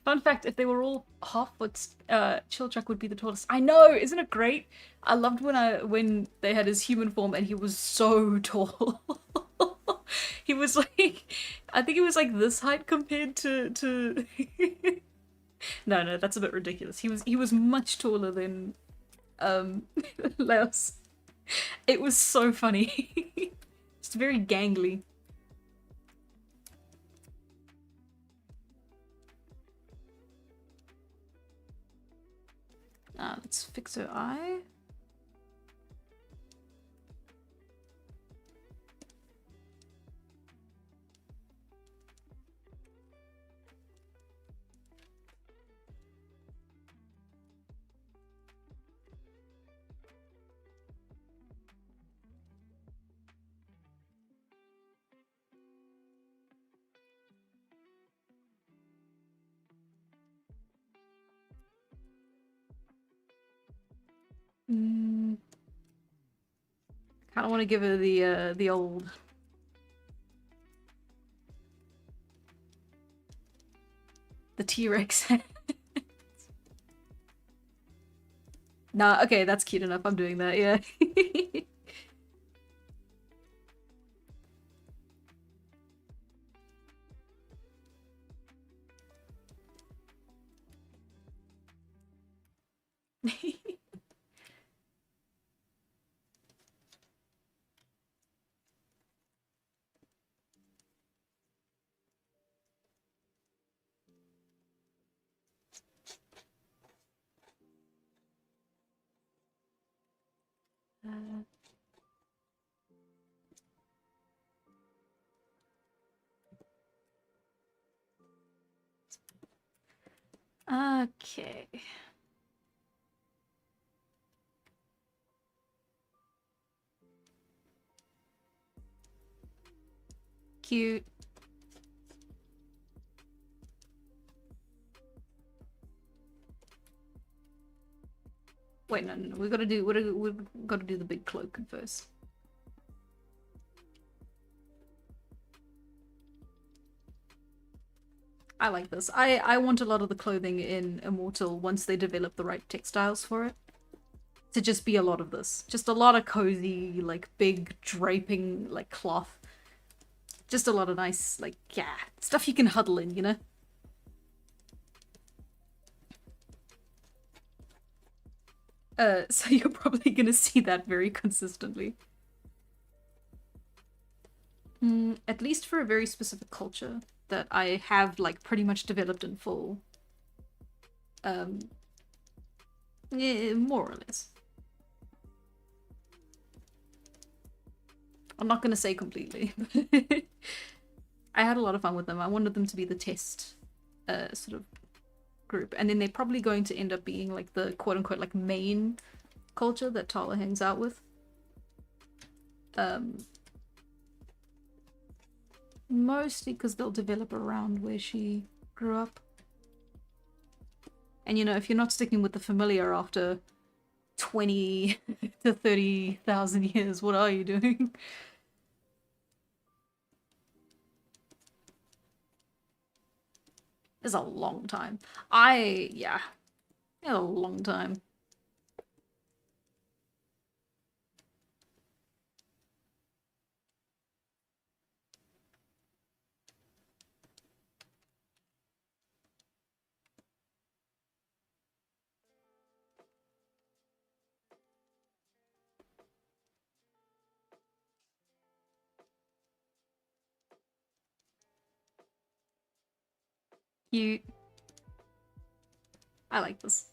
[SPEAKER 1] Fun fact, if they were all half-foot, Chilchuk would be the tallest. I know, isn't it great? I loved when they had his human form and he was so tall. He was like, I think he was like this height compared to No, that's a bit ridiculous. He was much taller than Leos. It was so funny. Just very gangly. Let's fix her eye. Kind of want to give her the old. The T-Rex. Nah, okay, that's cute enough. I'm doing that, yeah. Okay. Cute. Wait, no. We gotta do. We've got to do the big cloak first. I like this. I want a lot of the clothing in Immortal once they develop the right textiles for it. To just be a lot of this. Just a lot of cozy, like big draping, like cloth. Just a lot of nice, like, yeah, stuff you can huddle in, you know? So you're probably gonna see that very consistently. At least for a very specific culture that I have, like, pretty much developed in full. Yeah, more or less. I'm not gonna say completely. I had a lot of fun with them. I wanted them to be the test sort of group. And then they're probably going to end up being like the quote-unquote like main culture that Tala hangs out with. Mostly because they'll develop around where she grew up. And you know, if you're not sticking with the familiar after 20 to 30,000 years, what are you doing? It's a long time. Yeah, a long time. Cute. I like this.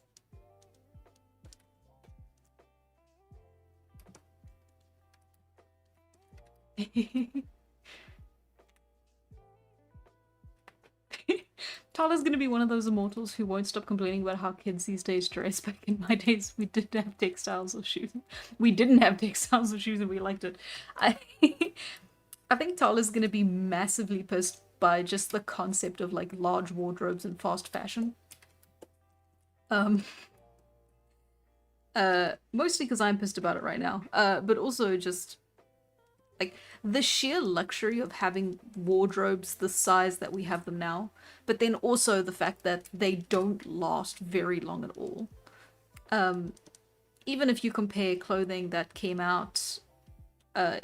[SPEAKER 1] Tala's gonna be one of those immortals who won't stop complaining about how kids these days dress. Back in my days, we didn't have textiles or shoes. We didn't have textiles or shoes and we liked it. I, I think Tala's gonna be massively pissed by just the concept of like large wardrobes and fast fashion. Mostly because I'm pissed about it right now. But also just like the sheer luxury of having wardrobes the size that we have them now, but then also the fact that they don't last very long at all. Even if you compare clothing that came out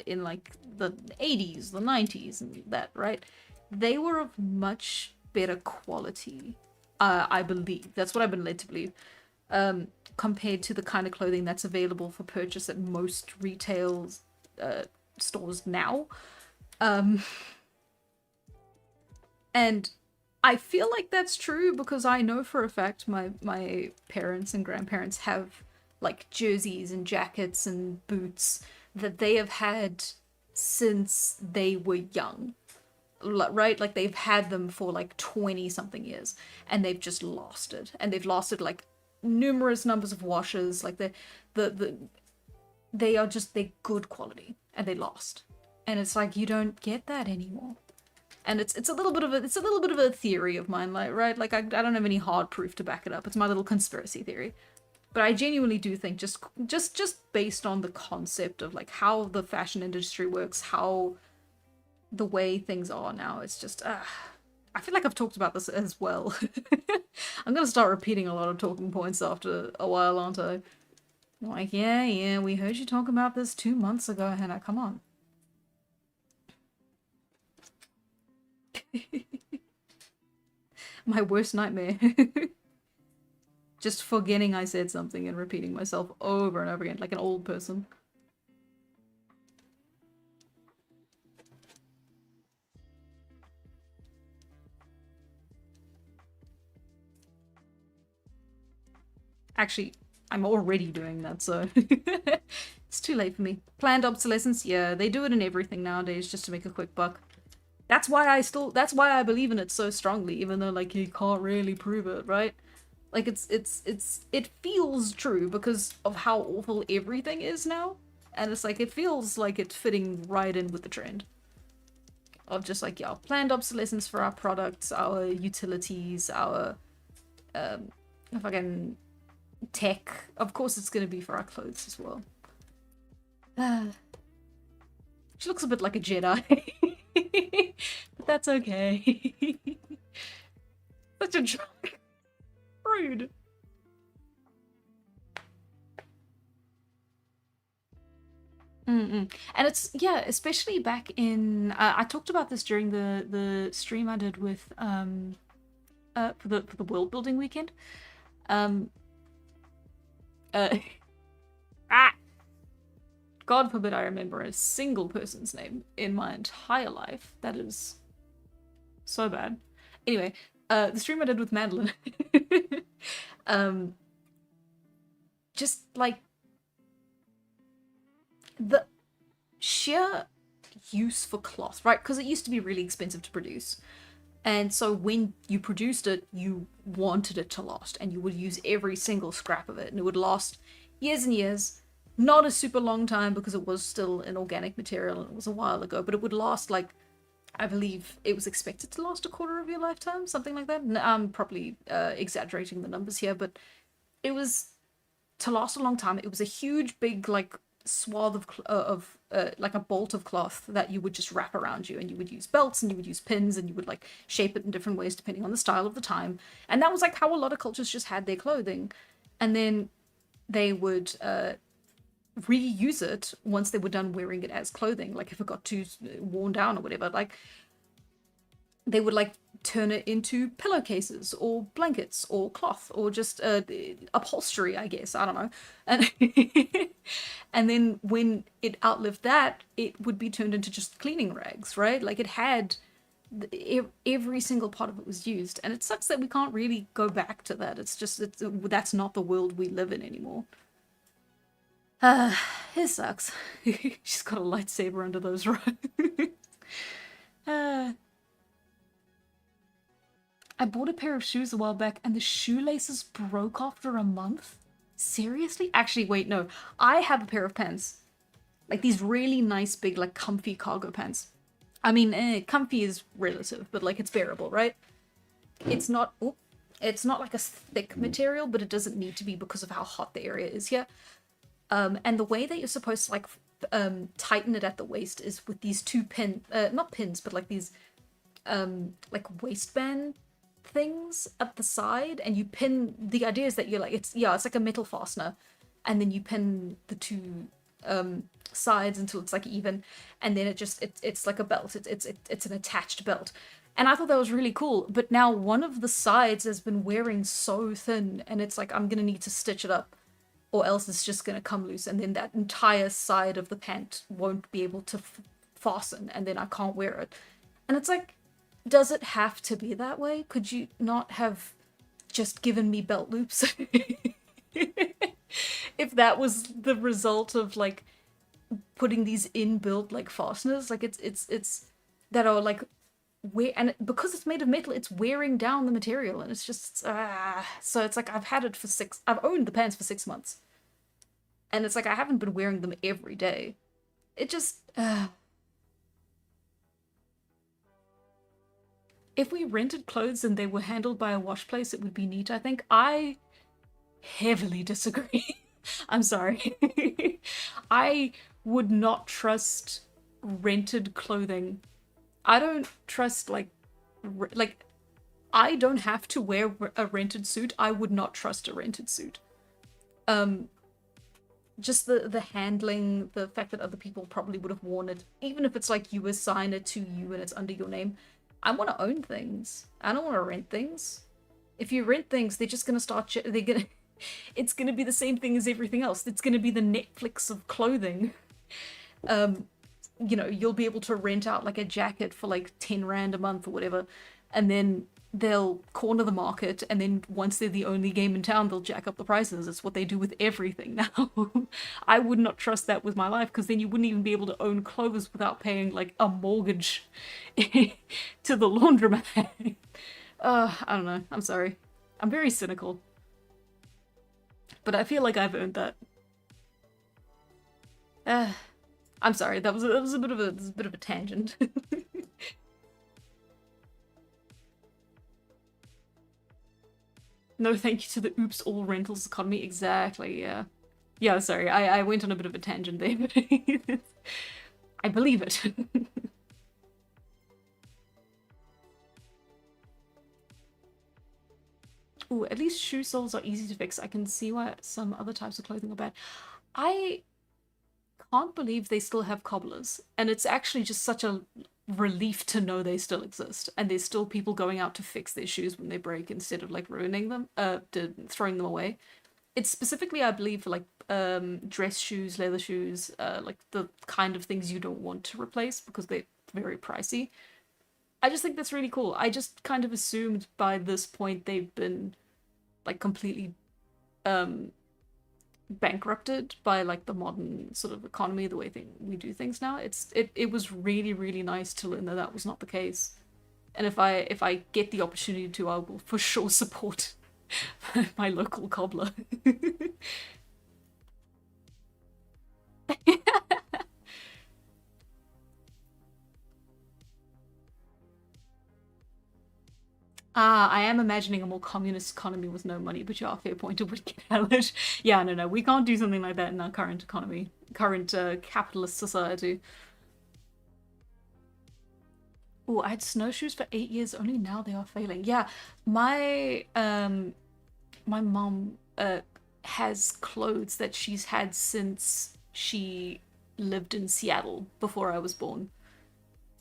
[SPEAKER 1] in like the 80s, the 90s, and that, right? They were of much better quality, I believe. That's what I've been led to believe. Compared to the kind of clothing that's available for purchase at most retail stores now. And I feel like that's true because I know for a fact my parents and grandparents have like jerseys and jackets and boots that they have had since they were young, right? Like they've had them for like 20 something years and they've just lasted, and they've lasted like numerous numbers of washes. Like they are just, they're good quality and they last, and it's like you don't get that anymore. And it's a little bit of a theory of mine, like, right? Like I don't have any hard proof to back it up. It's my little conspiracy theory. But I genuinely do think just based on the concept of like how the fashion industry works, how the way things are now, it's just I feel like I've talked about this as well. I'm gonna start repeating a lot of talking points after a while, aren't I? Like, yeah, we heard you talk about this 2 months ago, Hannah. Come on. My worst nightmare. Just forgetting I said something and repeating myself over and over again, like an old person. Actually, I'm already doing that, so... It's too late for me. Planned obsolescence, yeah, they do it in everything nowadays just to make a quick buck. That's why I believe in it so strongly, even though like you can't really prove it, right? Like it feels true because of how awful everything is now. And it's like, it feels like it's fitting right in with the trend. Of just like, yeah, planned obsolescence for our products, our utilities, our fucking tech. Of course it's gonna be for our clothes as well. She looks a bit like a Jedi. But that's okay. Such a drunk. Rude. And it's, yeah, especially back in, I talked about this during the stream I did with for the world building weekend. God forbid I remember a single person's name in my entire life. That is so bad. Anyway, the stream I did with Madeline. Just like the sheer use for cloth, right? Because it used to be really expensive to produce. And so when you produced it, you wanted it to last, and you would use every single scrap of it, and it would last years and years. Not a super long time because it was still an organic material and it was a while ago, but it would last like, I believe it was expected to last a quarter of your lifetime, something like that. I'm probably exaggerating the numbers here, but it was to last a long time. It was a huge, big, like swath of like a bolt of cloth that you would just wrap around you, and you would use belts and you would use pins and you would like shape it in different ways depending on the style of the time. And that was like how a lot of cultures just had their clothing, and then they would reuse it once they were done wearing it as clothing. Like if it got too worn down or whatever, like they would like turn it into pillowcases or blankets or cloth or just upholstery, I guess. I don't know. And and then when it outlived that, it would be turned into just cleaning rags, right? Like it had every single part of it was used, and it sucks that we can't really go back to that. It's just that's not the world we live in anymore. It sucks. She's got a lightsaber under those robes. I bought a pair of shoes a while back and the shoelaces broke after a month. Seriously? Actually, wait, no. I have a pair of pants. Like these really nice, big, like comfy cargo pants. I mean, comfy is relative, but like it's bearable, right? It's not like a thick material, but it doesn't need to be because of how hot the area is here. And the way that you're supposed to like tighten it at the waist is with these two not pins, but like these like waistband things at the side, and you pin. The idea is that you're like it's like a metal fastener, and then you pin the two sides until it's like even, and then it's like a belt. It's an attached belt. And I thought that was really cool, but now one of the sides has been wearing so thin, and it's like I'm gonna need to stitch it up, or else it's just going to come loose, and then that entire side of the pant won't be able to fasten, and then I can't wear it. And it's like, does it have to be that way? Could you not have just given me belt loops? If that was the result of like putting these inbuilt like fasteners, like it's that are like and because it's made of metal, it's wearing down the material, and it's just so it's like I've owned the pants for 6 months, and it's like I haven't been wearing them every day. It just if we rented clothes and they were handled by a wash place, it would be neat, I think. I heavily disagree. I'm sorry. I would not trust rented clothing. I don't trust like I don't have to wear a rented suit. I would not trust a rented suit. Just the handling, the fact that other people probably would have worn it, even if it's like you assign it to you and it's under your name. I want to own things. I don't want to rent things. If you rent things, they're just gonna start. It's gonna be the same thing as everything else. It's gonna be the Netflix of clothing. You know, you'll be able to rent out like a jacket for like 10 Rand a month or whatever, and then they'll corner the market, and then once they're the only game in town, they'll jack up the prices. It's what they do with everything now. I would not trust that with my life, because then you wouldn't even be able to own clothes without paying like a mortgage to the laundromat. I don't know. I'm sorry. I'm very cynical, but I feel like I've earned that. I'm sorry. That was a bit of a tangent. No thank you to the oops all rentals economy. Exactly, yeah. Yeah, sorry, I went on a bit of a tangent there, but I believe it. Ooh, at least shoe soles are easy to fix. I can see why some other types of clothing are bad. I can't believe they still have cobblers, and it's actually just such a relief to know they still exist, and there's still people going out to fix their shoes when they break instead of like ruining them, throwing them away. It's specifically, I believe, for like dress shoes, leather shoes, like the kind of things you don't want to replace because they're very pricey. I just think that's really cool. I just kind of assumed by this point they've been like completely um bankrupted by like the modern sort of economy, the way we do things now. It was really, really nice to learn that that was not the case. And if I get the opportunity to, I will for sure support my local cobbler. I am imagining a more communist economy with no money, but yeah, fair point, it would get hellish. Yeah, no, we can't do something like that in our current economy, current capitalist society. Oh, I had snowshoes for 8 years, only now they are failing. Yeah, my mom has clothes that she's had since she lived in Seattle before I was born.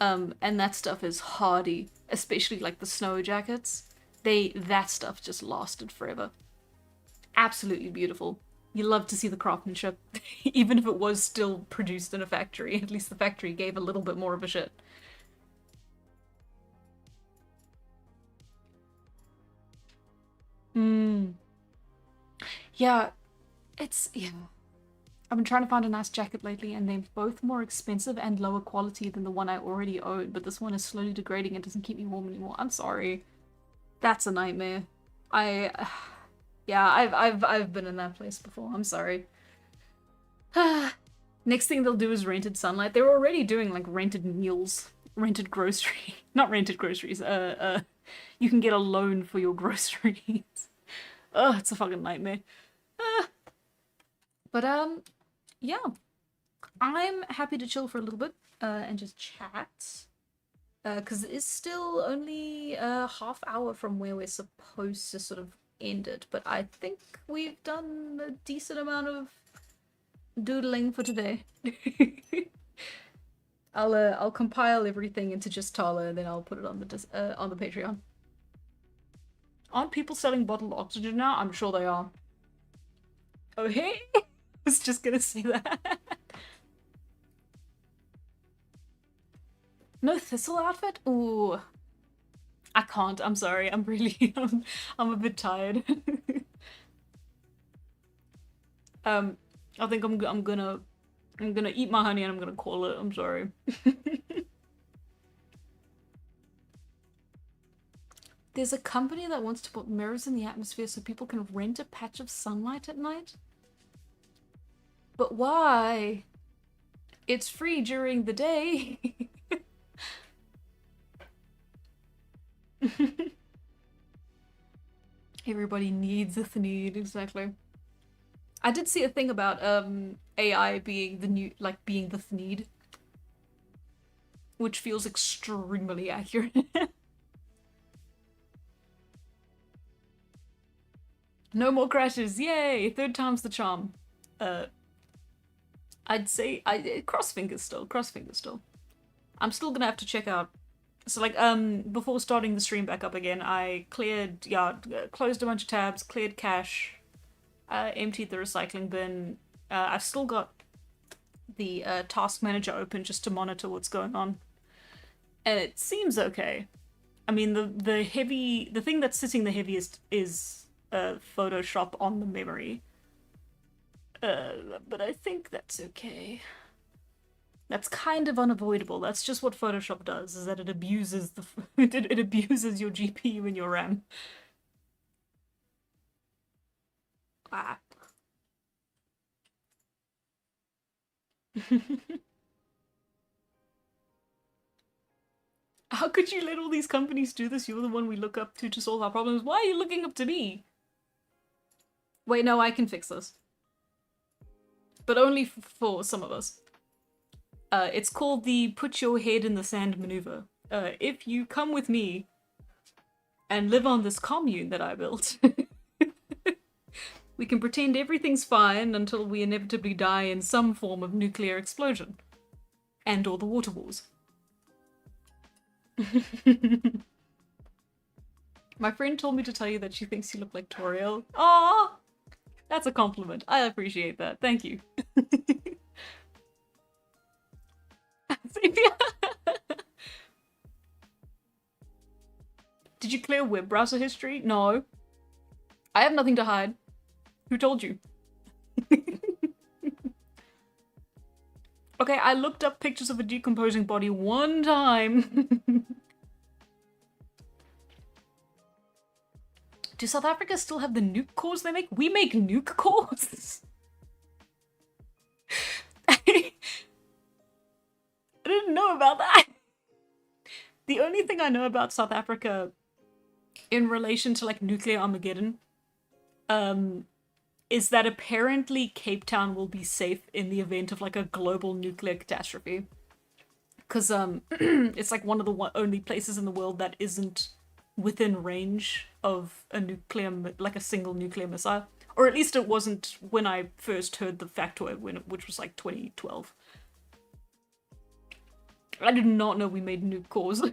[SPEAKER 1] And that stuff is hardy, especially like the snow jackets. That stuff just lasted forever. Absolutely beautiful. You love to see the craftsmanship, even if it was still produced in a factory. At least the factory gave a little bit more of a shit. Hmm. Yeah, yeah. I've been trying to find a nice jacket lately, and they're both more expensive and lower quality than the one I already own, but this one is slowly degrading and doesn't keep me warm anymore. I'm sorry. That's a nightmare. I yeah, I've been in that place before. I'm sorry. Next thing they'll do is rented sunlight. They're already doing like rented meals, rented grocery, not rented groceries. You can get a loan for your groceries. Ugh, it's a fucking nightmare. But yeah, I'm happy to chill for a little bit and just chat. Because it is still only a half hour from where we're supposed to sort of end it, but I think we've done a decent amount of doodling for today. I'll compile everything into just Tala, and then I'll put it on the Patreon. Aren't people selling bottled oxygen now? I'm sure they are. Oh hey, I was just gonna say that. No thistle outfit? Ooh, I can't. I'm sorry. I'm really I'm a bit tired. um, I think I'm gonna eat my honey and I'm gonna call it. I'm sorry. There's a company that wants to put mirrors in the atmosphere so people can rent a patch of sunlight at night. But why? It's free during the day. Everybody needs a need, exactly. I did see a thing about AI being the new, like being the Thneed, which feels extremely accurate. No more crashes, yay! Third time's the charm. Uh, I'd say cross fingers still, cross fingers still. I'm still gonna have to check out. So like before starting the stream back up again, I cleared closed a bunch of tabs, cleared cache, emptied the recycling bin. I've still got the task manager open just to monitor what's going on, and it seems okay. I mean, the thing that's sitting the heaviest is Photoshop on the memory. But I think that's okay. That's kind of unavoidable. That's just what Photoshop does, is that it abuses it abuses your GPU and your RAM. Ah. How could you let all these companies do this? You're the one we look up to solve our problems. Why are you looking up to me? Wait, no, I can fix this. But only for some of us. It's called the put your head in the sand maneuver. If you come with me and live on this commune that I built, we can pretend everything's fine until we inevitably die in some form of nuclear explosion. And or the water wars. My friend told me to tell you that she thinks you look like Toriel. Aww! That's a compliment. I appreciate that. Thank you. Did you clear web browser history? No. I have nothing to hide. Who told you? Okay, I looked up pictures of a decomposing body one time. Do South Africa still have the nuke cores they make? We make nuke cores? I didn't know about that. The only thing I know about South Africa in relation to like nuclear Armageddon is that apparently Cape Town will be safe in the event of like a global nuclear catastrophe. Because it's like one of the only places in the world that isn't within range of a nuclear, like a single nuclear missile. Or at least it wasn't when I first heard the factoid, which was like 2012. I did not know we made nuke cores.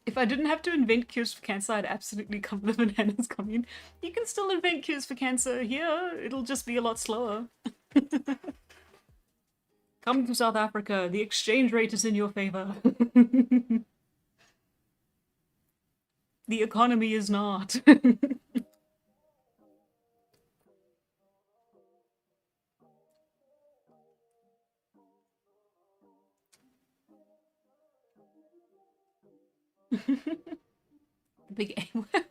[SPEAKER 1] If I didn't have to invent cures for cancer, I'd absolutely come live in Hannah's commune. You can still invent cures for cancer here. It'll just be a lot slower. Come to South Africa. The exchange rate is in your favor. The economy is not. Big A word.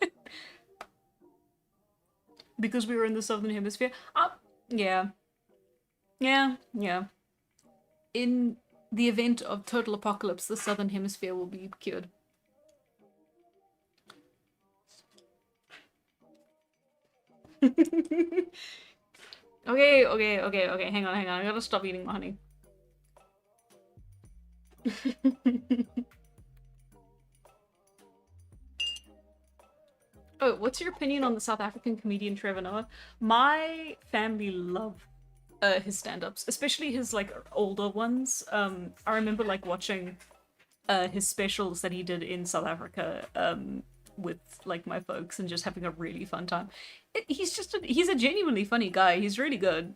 [SPEAKER 1] Because we were in the southern hemisphere. Yeah. Yeah. In the event of total apocalypse, the southern hemisphere will be cured. Okay. Hang on. I gotta stop eating my honey. Oh, what's your opinion on the South African comedian Trevor Noah? My family love his stand-ups, especially his like older ones. I remember like watching his specials that he did in South Africa with like my folks and just having a really fun time. He's a genuinely funny guy. He's really good.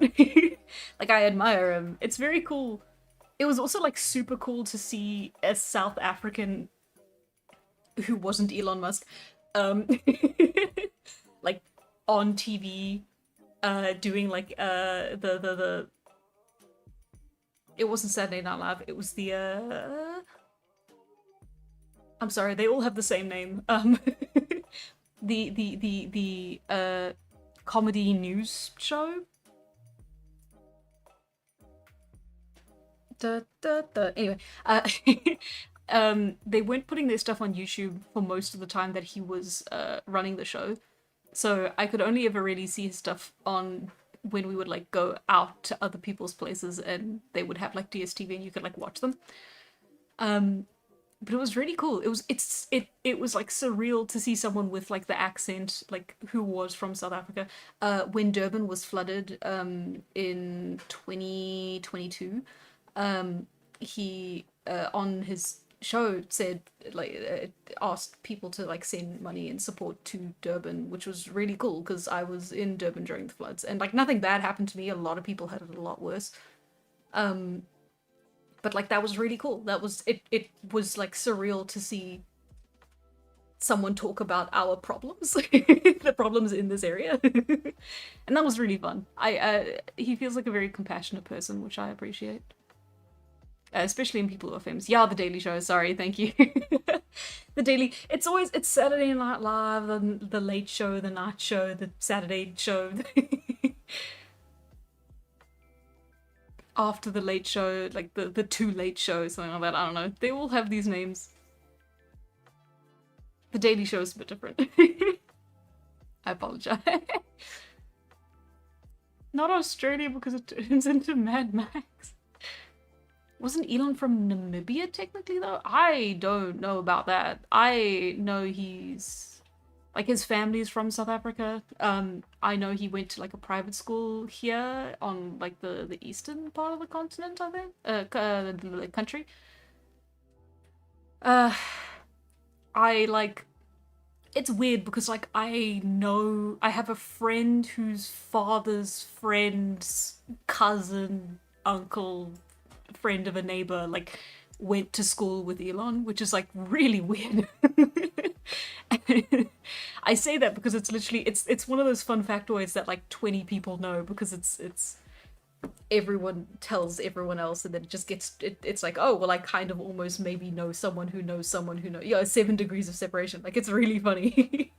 [SPEAKER 1] Like I admire him. It's very cool. It was also like super cool to see a South African who wasn't Elon Musk like on TV doing like the it wasn't Saturday Night Live, it was the I'm sorry, they all have the same name. The comedy news show. Anyway, they weren't putting their stuff on YouTube for most of the time that he was running the show. So I could only ever really see his stuff on when we would like go out to other people's places and they would have like DSTV and you could like watch them. But it was really cool. It was like surreal to see someone with like the accent, like who was from South Africa. When Durban was flooded in 2022, he on his show said like asked people to like send money and support to Durban, which was really cool because I was in Durban during the floods and like nothing bad happened to me. A lot of people had it a lot worse. But like that was really cool. That was it was like surreal to see someone talk about our problems, the problems in this area. And that was really fun. He feels like a very compassionate person, which I appreciate. Especially in people who are famous. Yeah, The Daily Show. Sorry, thank you. The Daily. It's Saturday Night Live, the Late Show, the Night Show, the Saturday Show. After the Late Show, like the Too Late Show, something like that. I don't know. They all have these names. The Daily Show is a bit different. I apologize. Not Australia because it turns into Mad Max. Wasn't Elon from Namibia technically though? I don't know about that. I know he's like his family is from South Africa. I know he went to like a private school here on like the eastern part of the continent, I think. The country. I like it's weird because like I know I have a friend whose father's friend's cousin, uncle, friend of a neighbor like went to school with Elon, which is like really weird. I say that because it's literally it's one of those fun factoids that like 20 people know because it's everyone tells everyone else and then it just gets it's like, oh well, I kind of almost maybe know someone who knows someone who knows. Yeah, 7 degrees of separation. Like it's really funny.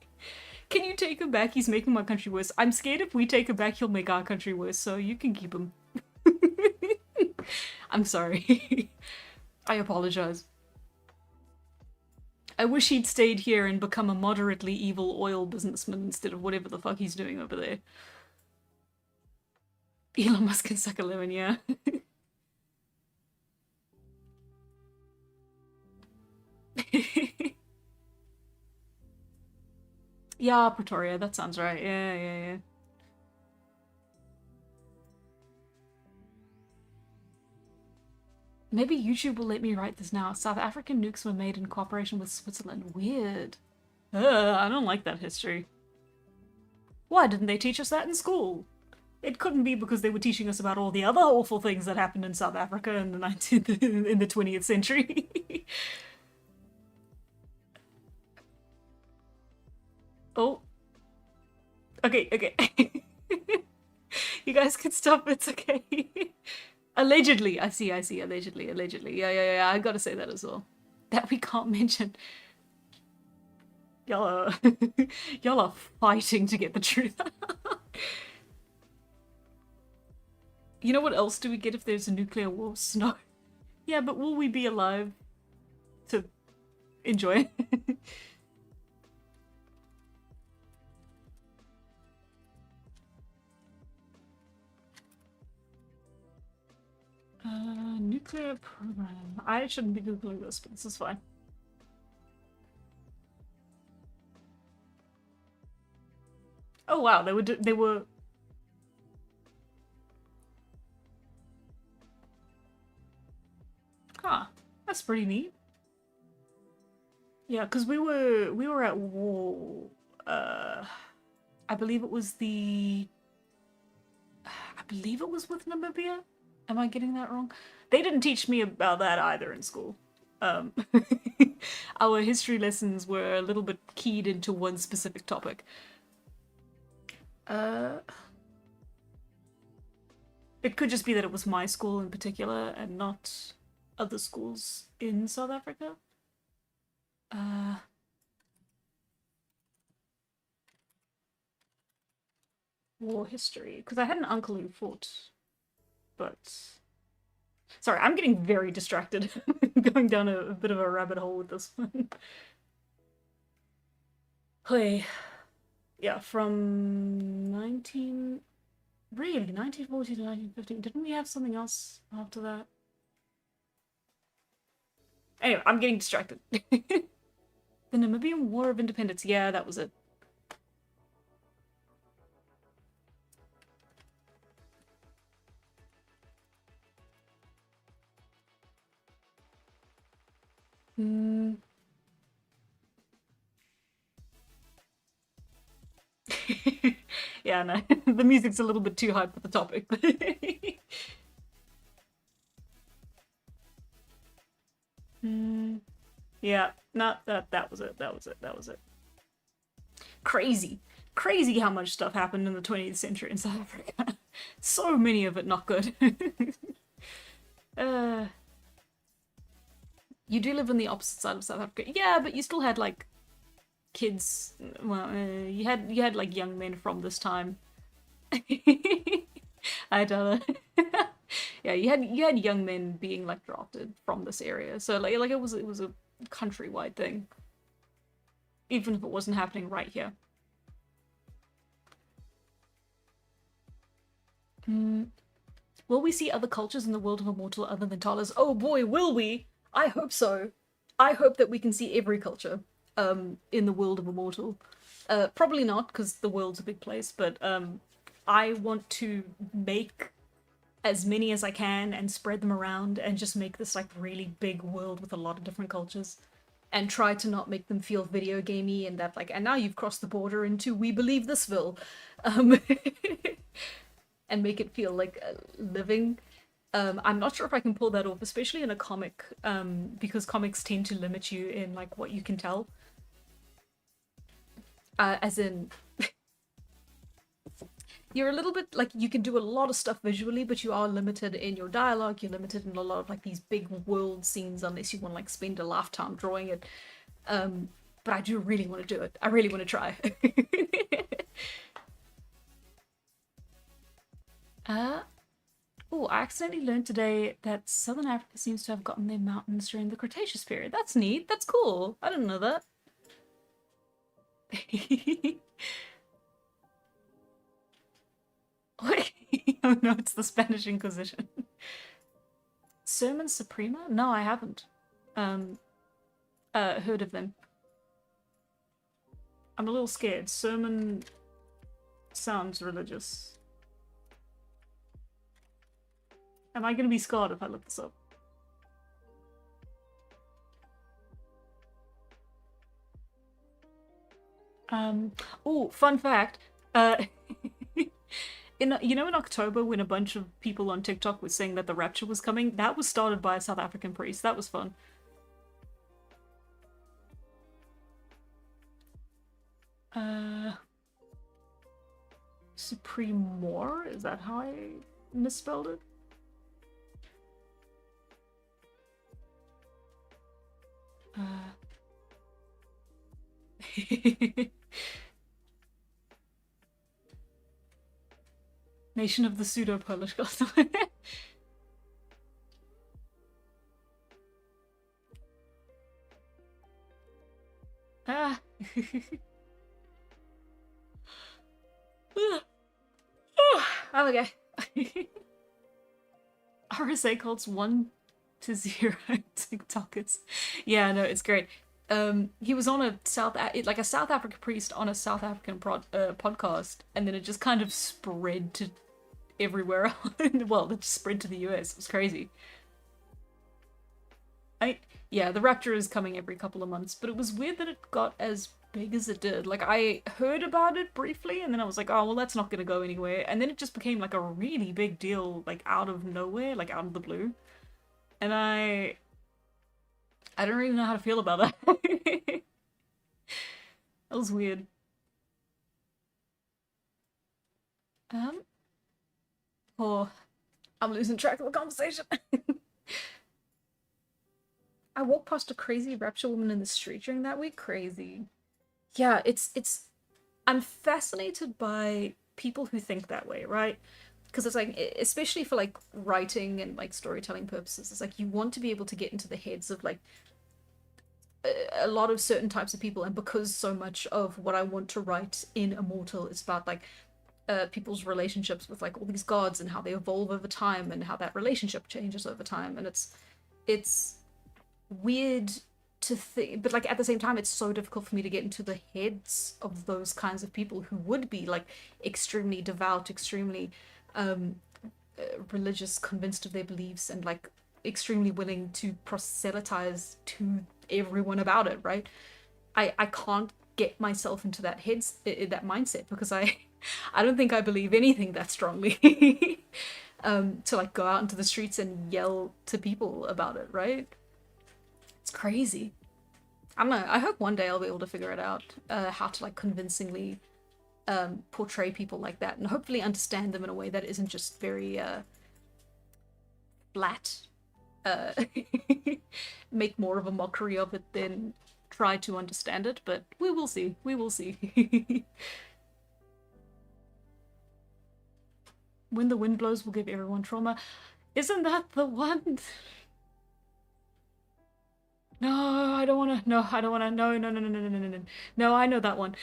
[SPEAKER 1] Can you take him back? He's making my country worse. I'm scared if we take him back he'll make our country worse, so you can keep him. I'm sorry. I apologize. I wish he'd stayed here and become a moderately evil oil businessman instead of whatever the fuck he's doing over there. Elon Musk can suck a lemon, yeah. Yeah, Pretoria, that sounds right. Yeah. Maybe YouTube will let me write this now. South African nukes were made in cooperation with Switzerland. Weird. I don't like that history. Why didn't they teach us that in school? It couldn't be because they were teaching us about all the other awful things that happened in South Africa in the 20th century. Oh. Okay. You guys can stop, it's okay. Allegedly, I see, allegedly. Yeah, I gotta say that as well. That we can't mention. Y'all are fighting to get the truth out. You know what else do we get if there's a nuclear war? Snow. Yeah, but will we be alive to enjoy it? Nuclear program. I shouldn't be googling this, but this is fine. Oh wow, they were. Huh, that's pretty neat. Yeah, because we were at war. I believe it was I believe it was with Namibia. Am I getting that wrong? They didn't teach me about that either in school. Our history lessons were a little bit keyed into one specific topic. It could just be that it was my school in particular and not other schools in South Africa. War history. Because I had an uncle who fought, but... Sorry, I'm getting very distracted. Going down a bit of a rabbit hole with this one. Hey. Yeah, from 1940 to 1915. Didn't we have something else after that? Anyway, I'm getting distracted. The Namibian War of Independence. Yeah, that was it. Yeah, no. The music's a little bit too hype for the topic. Mm, yeah, not that. That was it. That was it. That was it. Crazy, crazy how much stuff happened in the 20th century in South Africa. So many of it not good. uh, you do live on the opposite side of South Africa, yeah, but you still had like kids. Well, you had like young men from this time. I don't know. Yeah, you had young men being like drafted from this area, so like it was a countrywide thing, even if it wasn't happening right here. Mm. Will we see other cultures in the world of Immortal other than Talas? Oh boy, will we? I hope so. I hope that we can see every culture in the world of Immortal. Probably not, because the world's a big place, but I want to make as many as I can and spread them around and just make this like really big world with a lot of different cultures and try to not make them feel video gamey and that like and now you've crossed the border into we believe thisville um and make it feel like living. I'm not sure if I can pull that off, especially in a comic, because comics tend to limit you in like what you can tell. As in, you're a little bit like you can do a lot of stuff visually, but you are limited in your dialogue. You're limited in a lot of like these big world scenes unless you want to like spend a lifetime drawing it. But I do really want to do it. I really want to try. uh, Oh, I accidentally learned today that Southern Africa seems to have gotten their mountains during the Cretaceous period. That's neat. That's cool. I didn't know that. Wait. Oh no, it's the Spanish Inquisition. Sermon Suprema? No, I haven't. Um, heard of them. I'm a little scared. Sermon sounds religious. Am I gonna be scarred if I look this up? Oh, fun fact. In October when a bunch of people on TikTok were saying that the rapture was coming, that was started by a South African priest. That was fun. Uh, Supreme War? Is that how I misspelled it? Uh. Nation of the pseudo-Polish gods. Ah. Oh, okay. RSA calls 1-0 TikTokers. Yeah, no, it's great. He was on a like a South African priest on a South African podcast, and then it just kind of spread to everywhere else. Well, it just spread to the US. It was crazy. I Yeah, the Rapture is coming every couple of months, but it was weird that it got as big as it did. Like I heard about it briefly, and then I was like, oh well, that's not gonna go anywhere. And then it just became like a really big deal, like out of nowhere, like out of the blue. And I don't really know how to feel about that. That was weird. Um, oh, I'm losing track of the conversation. I walked past a crazy rapture woman in the street during that week. Crazy. Yeah, it's. I'm fascinated by people who think that way, right? Because it's like, especially for like writing and like storytelling purposes, it's like you want to be able to get into the heads of like a lot of certain types of people, and because so much of what I want to write in Immortal is about like people's relationships with like all these gods and how they evolve over time and how that relationship changes over time, and it's weird to think, but like at the same time it's so difficult for me to get into the heads of those kinds of people who would be like extremely devout, extremely um religious, convinced of their beliefs, and like extremely willing to proselytize to everyone about it, right? I can't get myself into that that mindset, because I don't think I believe anything that strongly. To like go out into the streets and yell to people about it, right? It's crazy. I don't know. I hope one day I'll be able to figure it out, how to like convincingly portray people like that, and hopefully understand them in a way that isn't just very flat. Uh, make more of a mockery of it than try to understand it. But we will see. We will see. When the wind blows, will give everyone trauma. Isn't that the one? No, I don't want to. No, I don't want to. No, no, no, no, no, no, no, no, no. No, I know that one.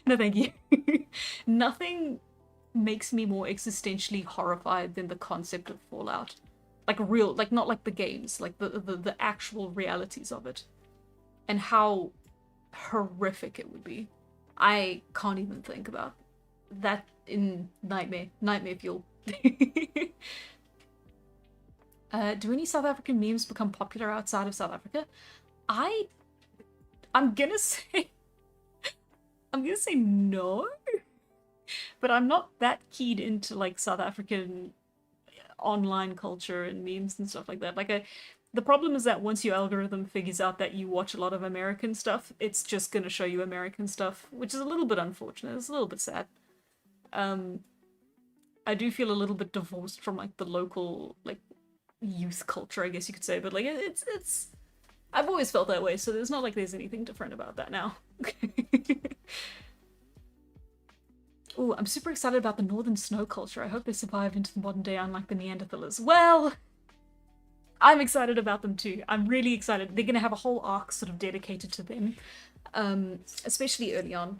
[SPEAKER 1] No, thank you. Nothing makes me more existentially horrified than the concept of Fallout. Like real, like not like the games, like the actual realities of it. And how horrific it would be. I can't even think about that in nightmare fuel. Do any South African memes become popular outside of South Africa? I'm gonna say no, but I'm not that keyed into like South African online culture and memes and stuff like that. The problem is that once your algorithm figures out that you watch a lot of American stuff, it's just gonna show you American stuff, which is a little bit unfortunate. It's a little bit sad. I do feel a little bit divorced from like the local like youth culture, I guess you could say, but like it's I've always felt that way, so there's not like there's anything different about that now. Ooh, I'm super excited about the northern snow culture. I hope they survive into the modern day, unlike the Neanderthals. Well, I'm excited about them too. I'm really excited. They're gonna have a whole arc sort of dedicated to them, especially early on.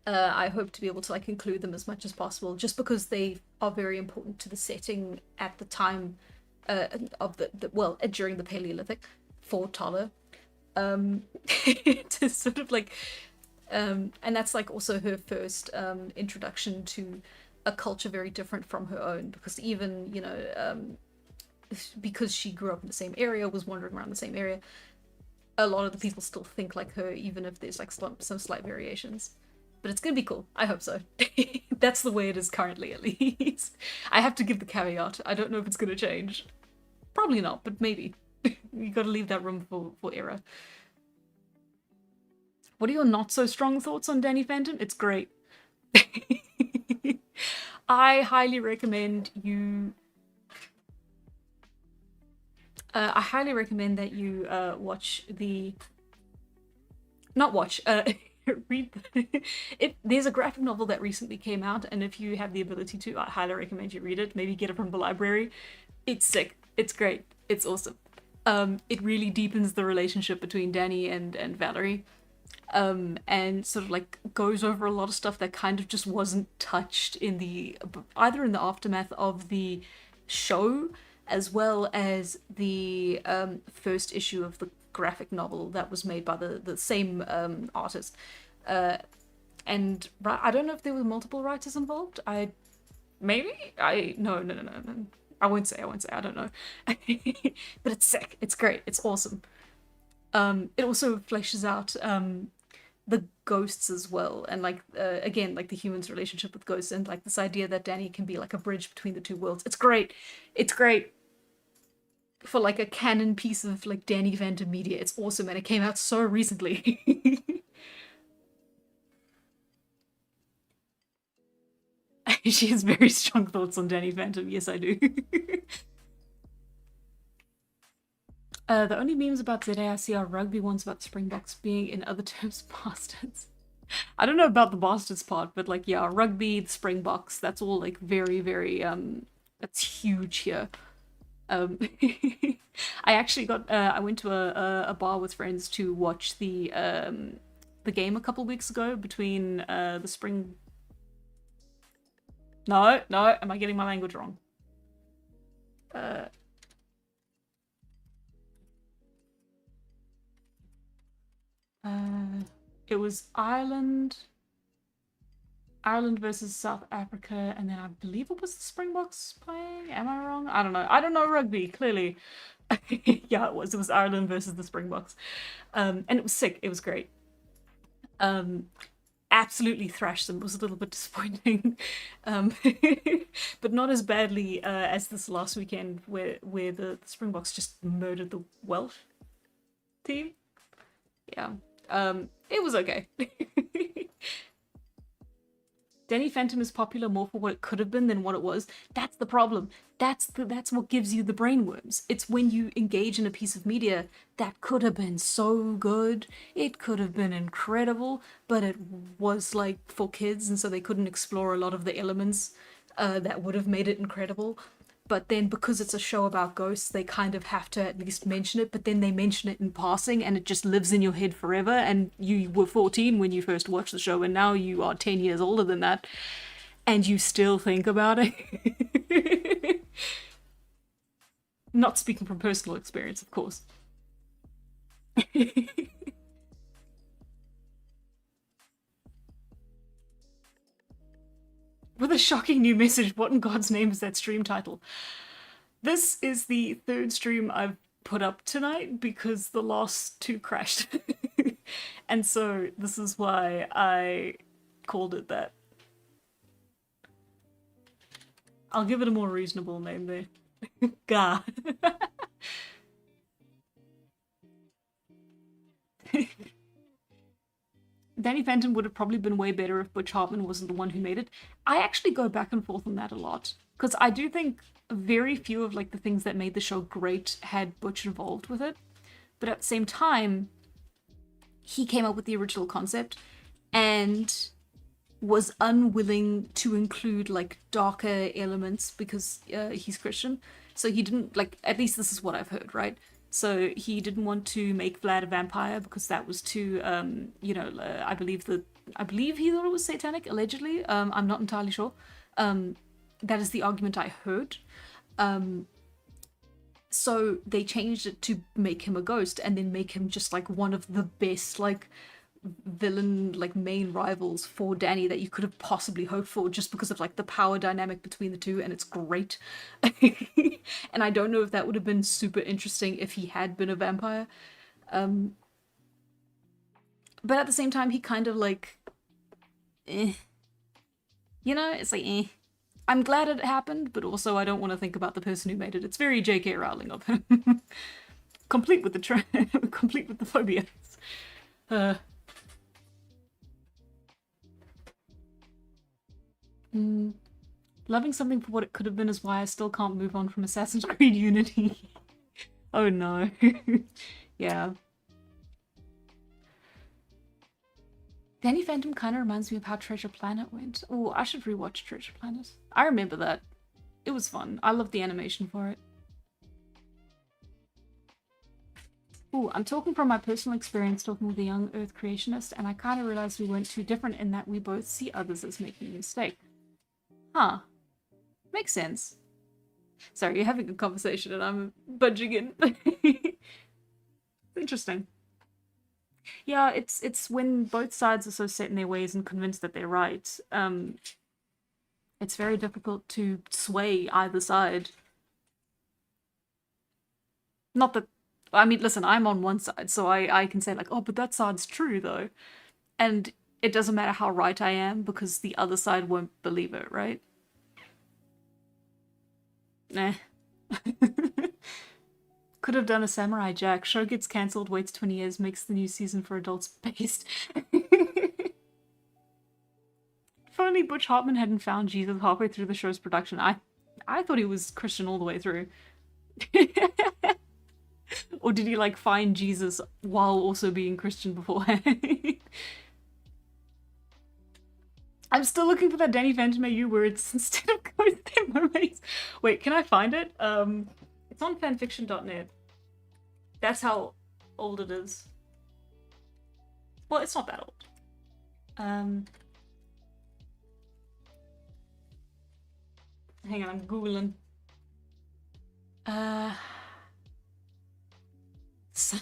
[SPEAKER 1] I hope to be able to like include them as much as possible, just because they are very important to the setting at the time of well, during the Paleolithic for Tala. To sort of like, and that's like also her first introduction to a culture very different from her own, because even, you know, because she grew up in the same area, was wandering around the same area, a lot of the people still think like her, even if there's like some slight variations. But it's gonna be cool. I hope so. That's the way it is currently, at least. I have to give the caveat. I don't know if it's gonna change. Probably not, but maybe. You gotta leave that room for error. What are your not so strong thoughts on Danny Phantom? It's great. I highly recommend you... I highly recommend that you watch the... Not watch, read there's a graphic novel that recently came out, and if you have the ability to, I highly recommend you read it. Maybe get it from the library. It's sick. It's great. It's awesome. It really deepens the relationship between Danny and Valerie, and sort of like goes over a lot of stuff that kind of just wasn't touched in the either in the aftermath of the show, as well as the first issue of the graphic novel that was made by the same artist. And I don't know if there were multiple writers involved. No. I won't say, I don't know. But it's sick, it's great, it's awesome. It also fleshes out the ghosts as well, and like again, like the human's relationship with ghosts, and like this idea that Danny can be like a bridge between the two worlds. It's great. It's great. For like a canon piece of like Danny Phantom media, it's awesome, and it came out so recently. She has very strong thoughts on Danny Phantom. Yes, I do. The only memes about ZA I see are rugby ones about Springboks being, in other terms, bastards. I don't know about the bastards part, but like, yeah, rugby, the Springboks, that's all like very, very, that's huge here. I actually got, I went to a bar with friends to watch the game a couple weeks ago between the Spring... No, am I getting my language wrong? It was Ireland versus South Africa, and then I believe it was the Springboks playing. Am I wrong? I don't know. I don't know rugby, clearly. Yeah, it was. It was Ireland versus the Springboks. And it was sick. It was great. Absolutely thrashed them. It was a little bit disappointing. But not as badly as this last weekend where the Springboks just murdered the Welsh. team. Yeah. It was okay. Danny Phantom is popular more for what it could have been than what it was. That's the problem. That's what gives you the brainworms. It's when you engage in a piece of media that could have been so good. It could have been incredible, but it was like for kids, and so they couldn't explore a lot of the elements that would have made it incredible. But then because it's a show about ghosts, they kind of have to at least mention it, but then they mention it in passing and it just lives in your head forever. And you were 14 when you first watched the show, and now you are 10 years older than that, and you still think about it. Not speaking from personal experience, of course. With a shocking new message, what in God's name is that stream title? This is the third stream I've put up tonight because the last two crashed. And so this is why I called it that. I'll give it a more reasonable name there. Gah. Danny Phantom would have probably been way better if Butch Hartman wasn't the one who made it. I actually go back and forth on that a lot, because I do think very few of like the things that made the show great had Butch involved with it. But at the same time, he came up with the original concept and was unwilling to include like darker elements because he's Christian. So he didn't, like, at least this is what I've heard, right? So he didn't want to make Vlad a vampire because that was too, I believe he thought it was satanic, allegedly. I'm not entirely sure. That is the argument I heard. So they changed it to make him a ghost and then make him just like one of the best like villain like main rivals for Danny that you could have possibly hoped for, just because of like the power dynamic between the two, and it's great. And I don't know if that would have been super interesting if he had been a vampire. But at the same time, he kind of like it's like I'm glad it happened, but also I don't want to think about the person who made it. It's very J.K. Rowling of him. Complete with the complete with the phobias. Loving something for what it could have been is why I still can't move on from Assassin's Creed Unity. Oh no. Yeah. Danny Phantom kind of reminds me of how Treasure Planet went. Oh, I should rewatch Treasure Planet. I remember that. It was fun. I loved the animation for it. Ooh, I'm talking from my personal experience talking with a young Earth creationist, and I kind of realized we weren't too different in that we both see others as making a mistake. Huh. Makes sense. Sorry, you're having a conversation and I'm budging in. Interesting. Yeah, it's when both sides are so set in their ways and convinced that they're right. It's very difficult to sway either side. Not that, I mean, listen, I'm on one side, so I can say like, oh, but that side's true though. And it doesn't matter how right I am because the other side won't believe it, right? Nah. Could have done a Samurai Jack. Show gets cancelled, waits 20 years, makes the new season for adults based. If only Butch Hartman hadn't found Jesus halfway through the show's production. I thought he was Christian all the way through. Or did he like find Jesus while also being Christian beforehand? I'm still looking for that Danny Phantom AU where it's instead of ghosts, they're mermaids. Wait, can I find it? It's on fanfiction.net. That's how old it is. Well, it's not that old. Hang on, I'm googling.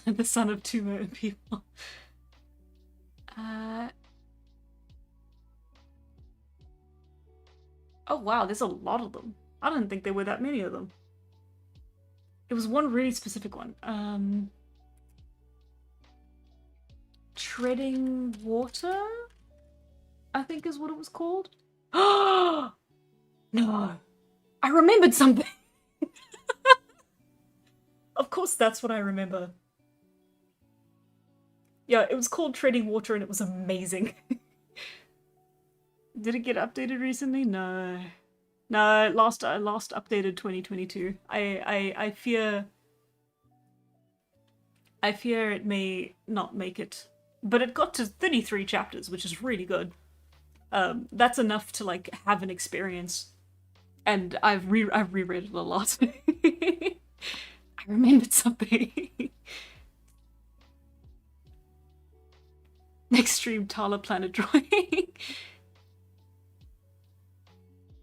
[SPEAKER 1] The son of two mermaid people. Oh wow, there's a lot of them. I didn't think there were that many of them. It was one really specific one. Treading Water, I think is what it was called. Oh no, I remembered something. Of course, that's what I remember. Yeah, it was called Treading Water and it was amazing. Did it get updated recently? No. No, last updated 2022. I fear it may not make it. But it got to 33 chapters, which is really good. That's enough to like have an experience. And I've reread it a lot. I remembered something. Next stream, Tala Planet Drawing.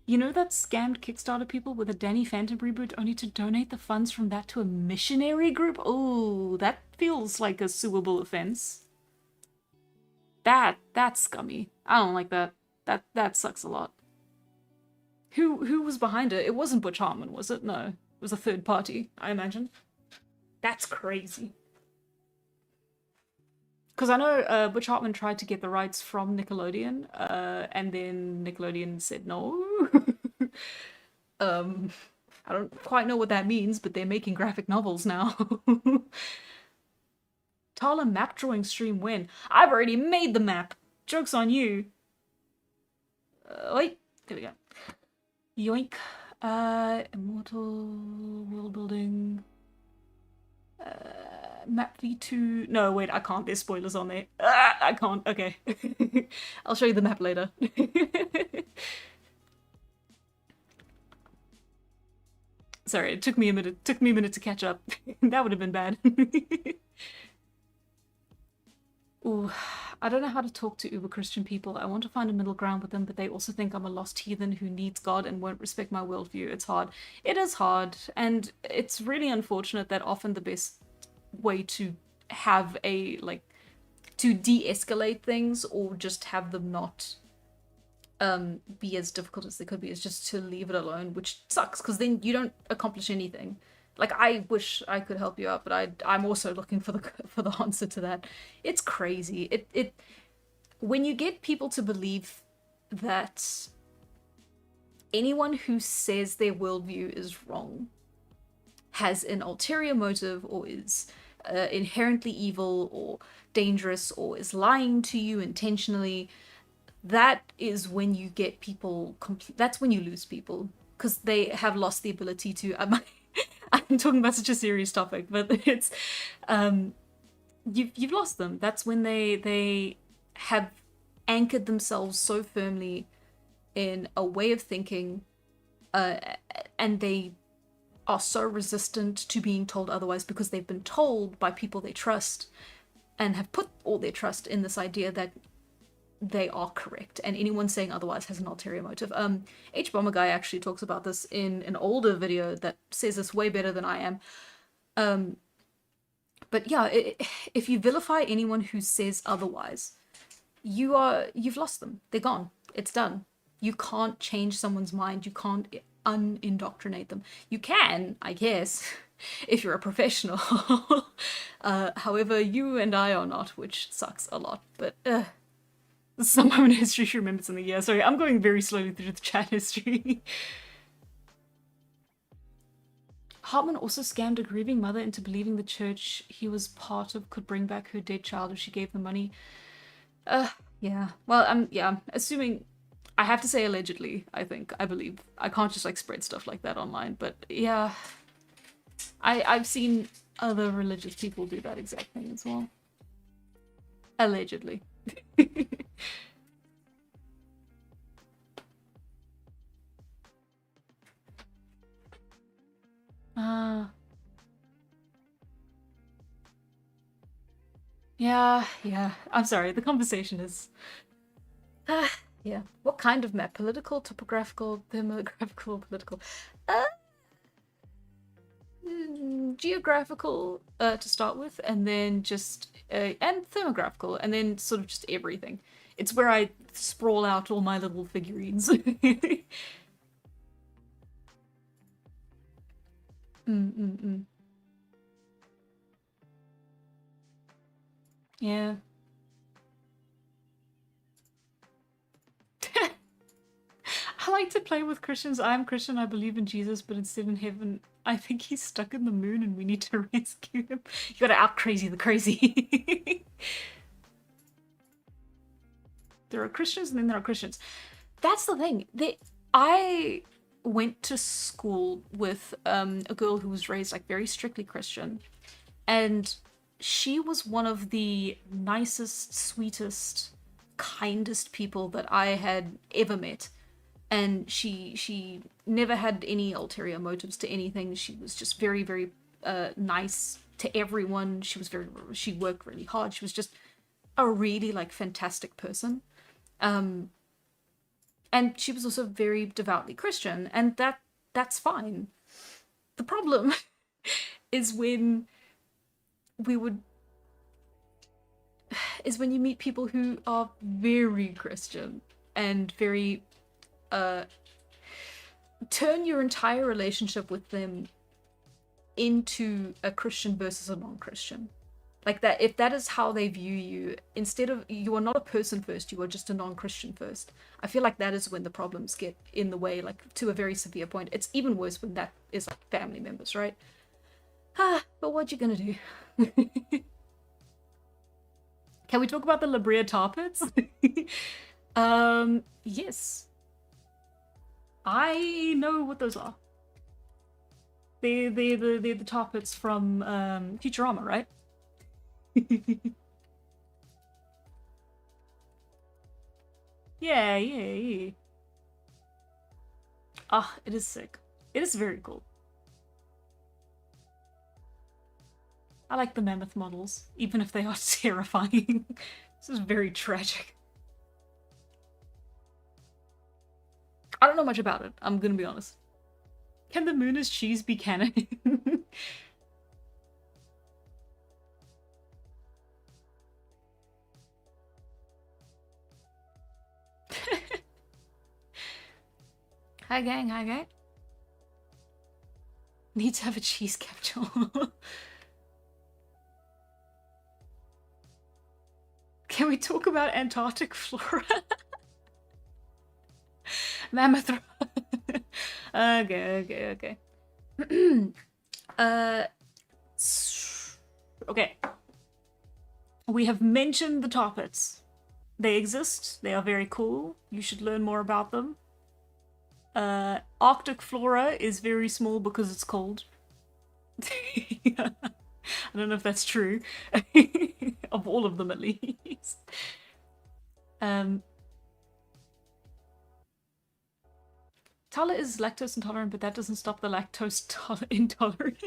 [SPEAKER 1] You know that scammed Kickstarter people with a Danny Phantom reboot only to donate the funds from that to a missionary group? Oh, that feels like a suable offense. That's scummy. I don't like that. That sucks a lot. Who was behind it? It wasn't Butch Hartman, was it? No. It was a third party, I imagine. That's crazy. Because I know Butch Hartman tried to get the rights from Nickelodeon, and then Nickelodeon said no. I don't quite know what that means, but they're making graphic novels now. Tala map drawing stream when? I've already made the map. Joke's on you. Wait, there we go. Yoink. Immortal world building. Map V2. No, wait, I can't. There's spoilers on there. I can't. Okay. I'll show you the map later. Sorry, it took me a minute. Took me a minute to catch up. That would have been bad. Ooh, I don't know how to talk to uber Christian people. I want to find a middle ground with them, but they also think I'm a lost heathen who needs God and won't respect my worldview. It's hard. It is hard, and it's really unfortunate that often the best way to have a, like, to de-escalate things or just have them not be as difficult as they could be is just to leave it alone, which sucks because then you don't accomplish anything. Like, I wish I could help you out, but I'm also looking for the answer to that. It's crazy. It when you get people to believe that anyone who says their worldview is wrong has an ulterior motive or is inherently evil or dangerous or is lying to you intentionally, that is when you get people. That's when you lose people because they have lost the ability to. I'm talking about such a serious topic, but it's you've lost them. That's when they have anchored themselves so firmly in a way of thinking, and they are so resistant to being told otherwise because they've been told by people they trust and have put all their trust in this idea that they are correct, and anyone saying otherwise has an ulterior motive. H Bomber Guy actually talks about this in an older video that says this way better than I am. But yeah, if you vilify anyone who says otherwise, you've lost them. They're gone. It's done. You can't change someone's mind. You can't unindoctrinate them. You can, I guess, if you're a professional. However, you and I are not, which sucks a lot. But some moment in history she remembers something. Yeah, sorry, I'm going very slowly through the chat history. Hartman also scammed a grieving mother into believing the church he was part of could bring back her dead child if she gave them money. Yeah. Well, I'm assuming. I have to say allegedly, I believe. I can't just, like, spread stuff like that online, but yeah. I've seen other religious people do that exact thing as well. Allegedly. Yeah. I'm sorry, the conversation is... yeah. What kind of map? Political, topographical, demographical, political? Geographical to start with, and then just... and thermographical, and then sort of just everything. It's where I sprawl out all my little figurines. Yeah. I like to play with Christians. I'm Christian, I believe in Jesus, but instead in heaven, I think he's stuck in the moon and we need to rescue him. You gotta out crazy the crazy. There are Christians and then there are Christians. That's the thing. I went to school with a girl who was raised like very strictly Christian, and she was one of the nicest, sweetest, kindest people that I had ever met. And she never had any ulterior motives to anything. She was just very, very nice to everyone. She worked really hard. She was just a really like fantastic person. And she was also very devoutly Christian, and that's fine. The problem is when you meet people who are very Christian and very turn your entire relationship with them into a Christian versus a non-Christian. Like that, if that is how they view you, instead of, you are not a person first, you are just a non-Christian first. I feel like that is when the problems get in the way, like to a very severe point. It's even worse when that is like family members, right? But what you gonna do? Can we talk about the Labria tar pits? Yes. I know what those are. They're the tar pits from Futurama, right? Yeah. Ah, it is sick. It is very cool. I like the mammoth models, even if they are terrifying. This is very tragic. I don't know much about it, I'm gonna be honest. Can the moon as cheese be canon? Hi gang, hi gang. Need to have a cheese capsule. Can we talk about Antarctic flora? Mammoth. Okay. Okay. We have mentioned the tar pits. They exist. They are very cool. You should learn more about them. Arctic flora is very small because it's cold. I don't know if that's true. Of all of them, at least. Tala is lactose intolerant, but that doesn't stop the lactose intolerant.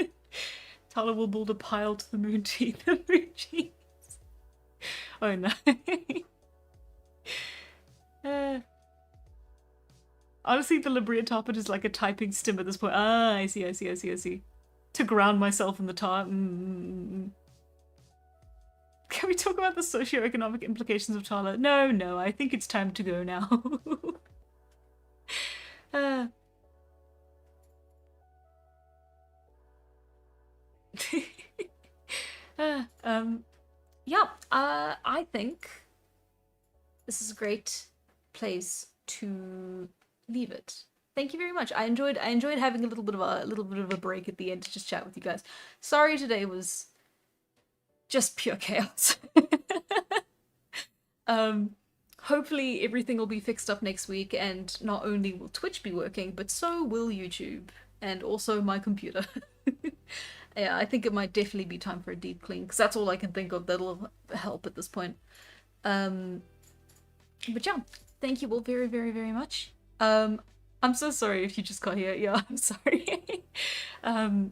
[SPEAKER 1] Tala will build a pile to the moon to eat the moon cheese. Oh no. Honestly, the Labria Tarpit is like a typing stim at this point. Ah, I see. To ground myself in the tar. Can we talk about the socioeconomic implications of Tala? No, I think it's time to go now. I think this is a great place to leave it. Thank you very much. I enjoyed having a little bit of a break at the end to just chat with you guys. Sorry today was just pure chaos. Hopefully everything will be fixed up next week, and not only will Twitch be working, but so will YouTube, and also my computer. Yeah, I think it might definitely be time for a deep clean, because that's all I can think of that'll help at this point. But yeah, thank you all very, very, very much. I'm so sorry if you just got here. Yeah, I'm sorry. But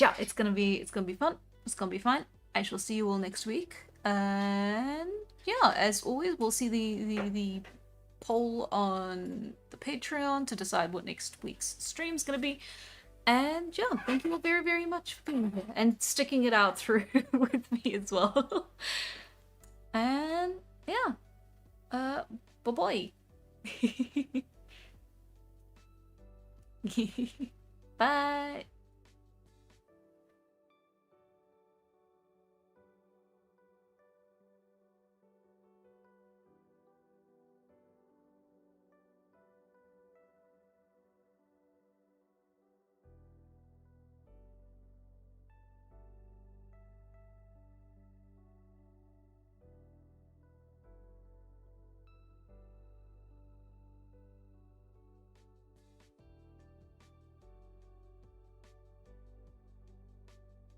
[SPEAKER 1] yeah, it's gonna be fun. It's gonna be fine. I shall see you all next week. And yeah, as always, we'll see the poll on the Patreon to decide what next week's stream's gonna be. And yeah, thank you all very, very much for being here and sticking it out through with me as well. And yeah, bye-bye. Bye.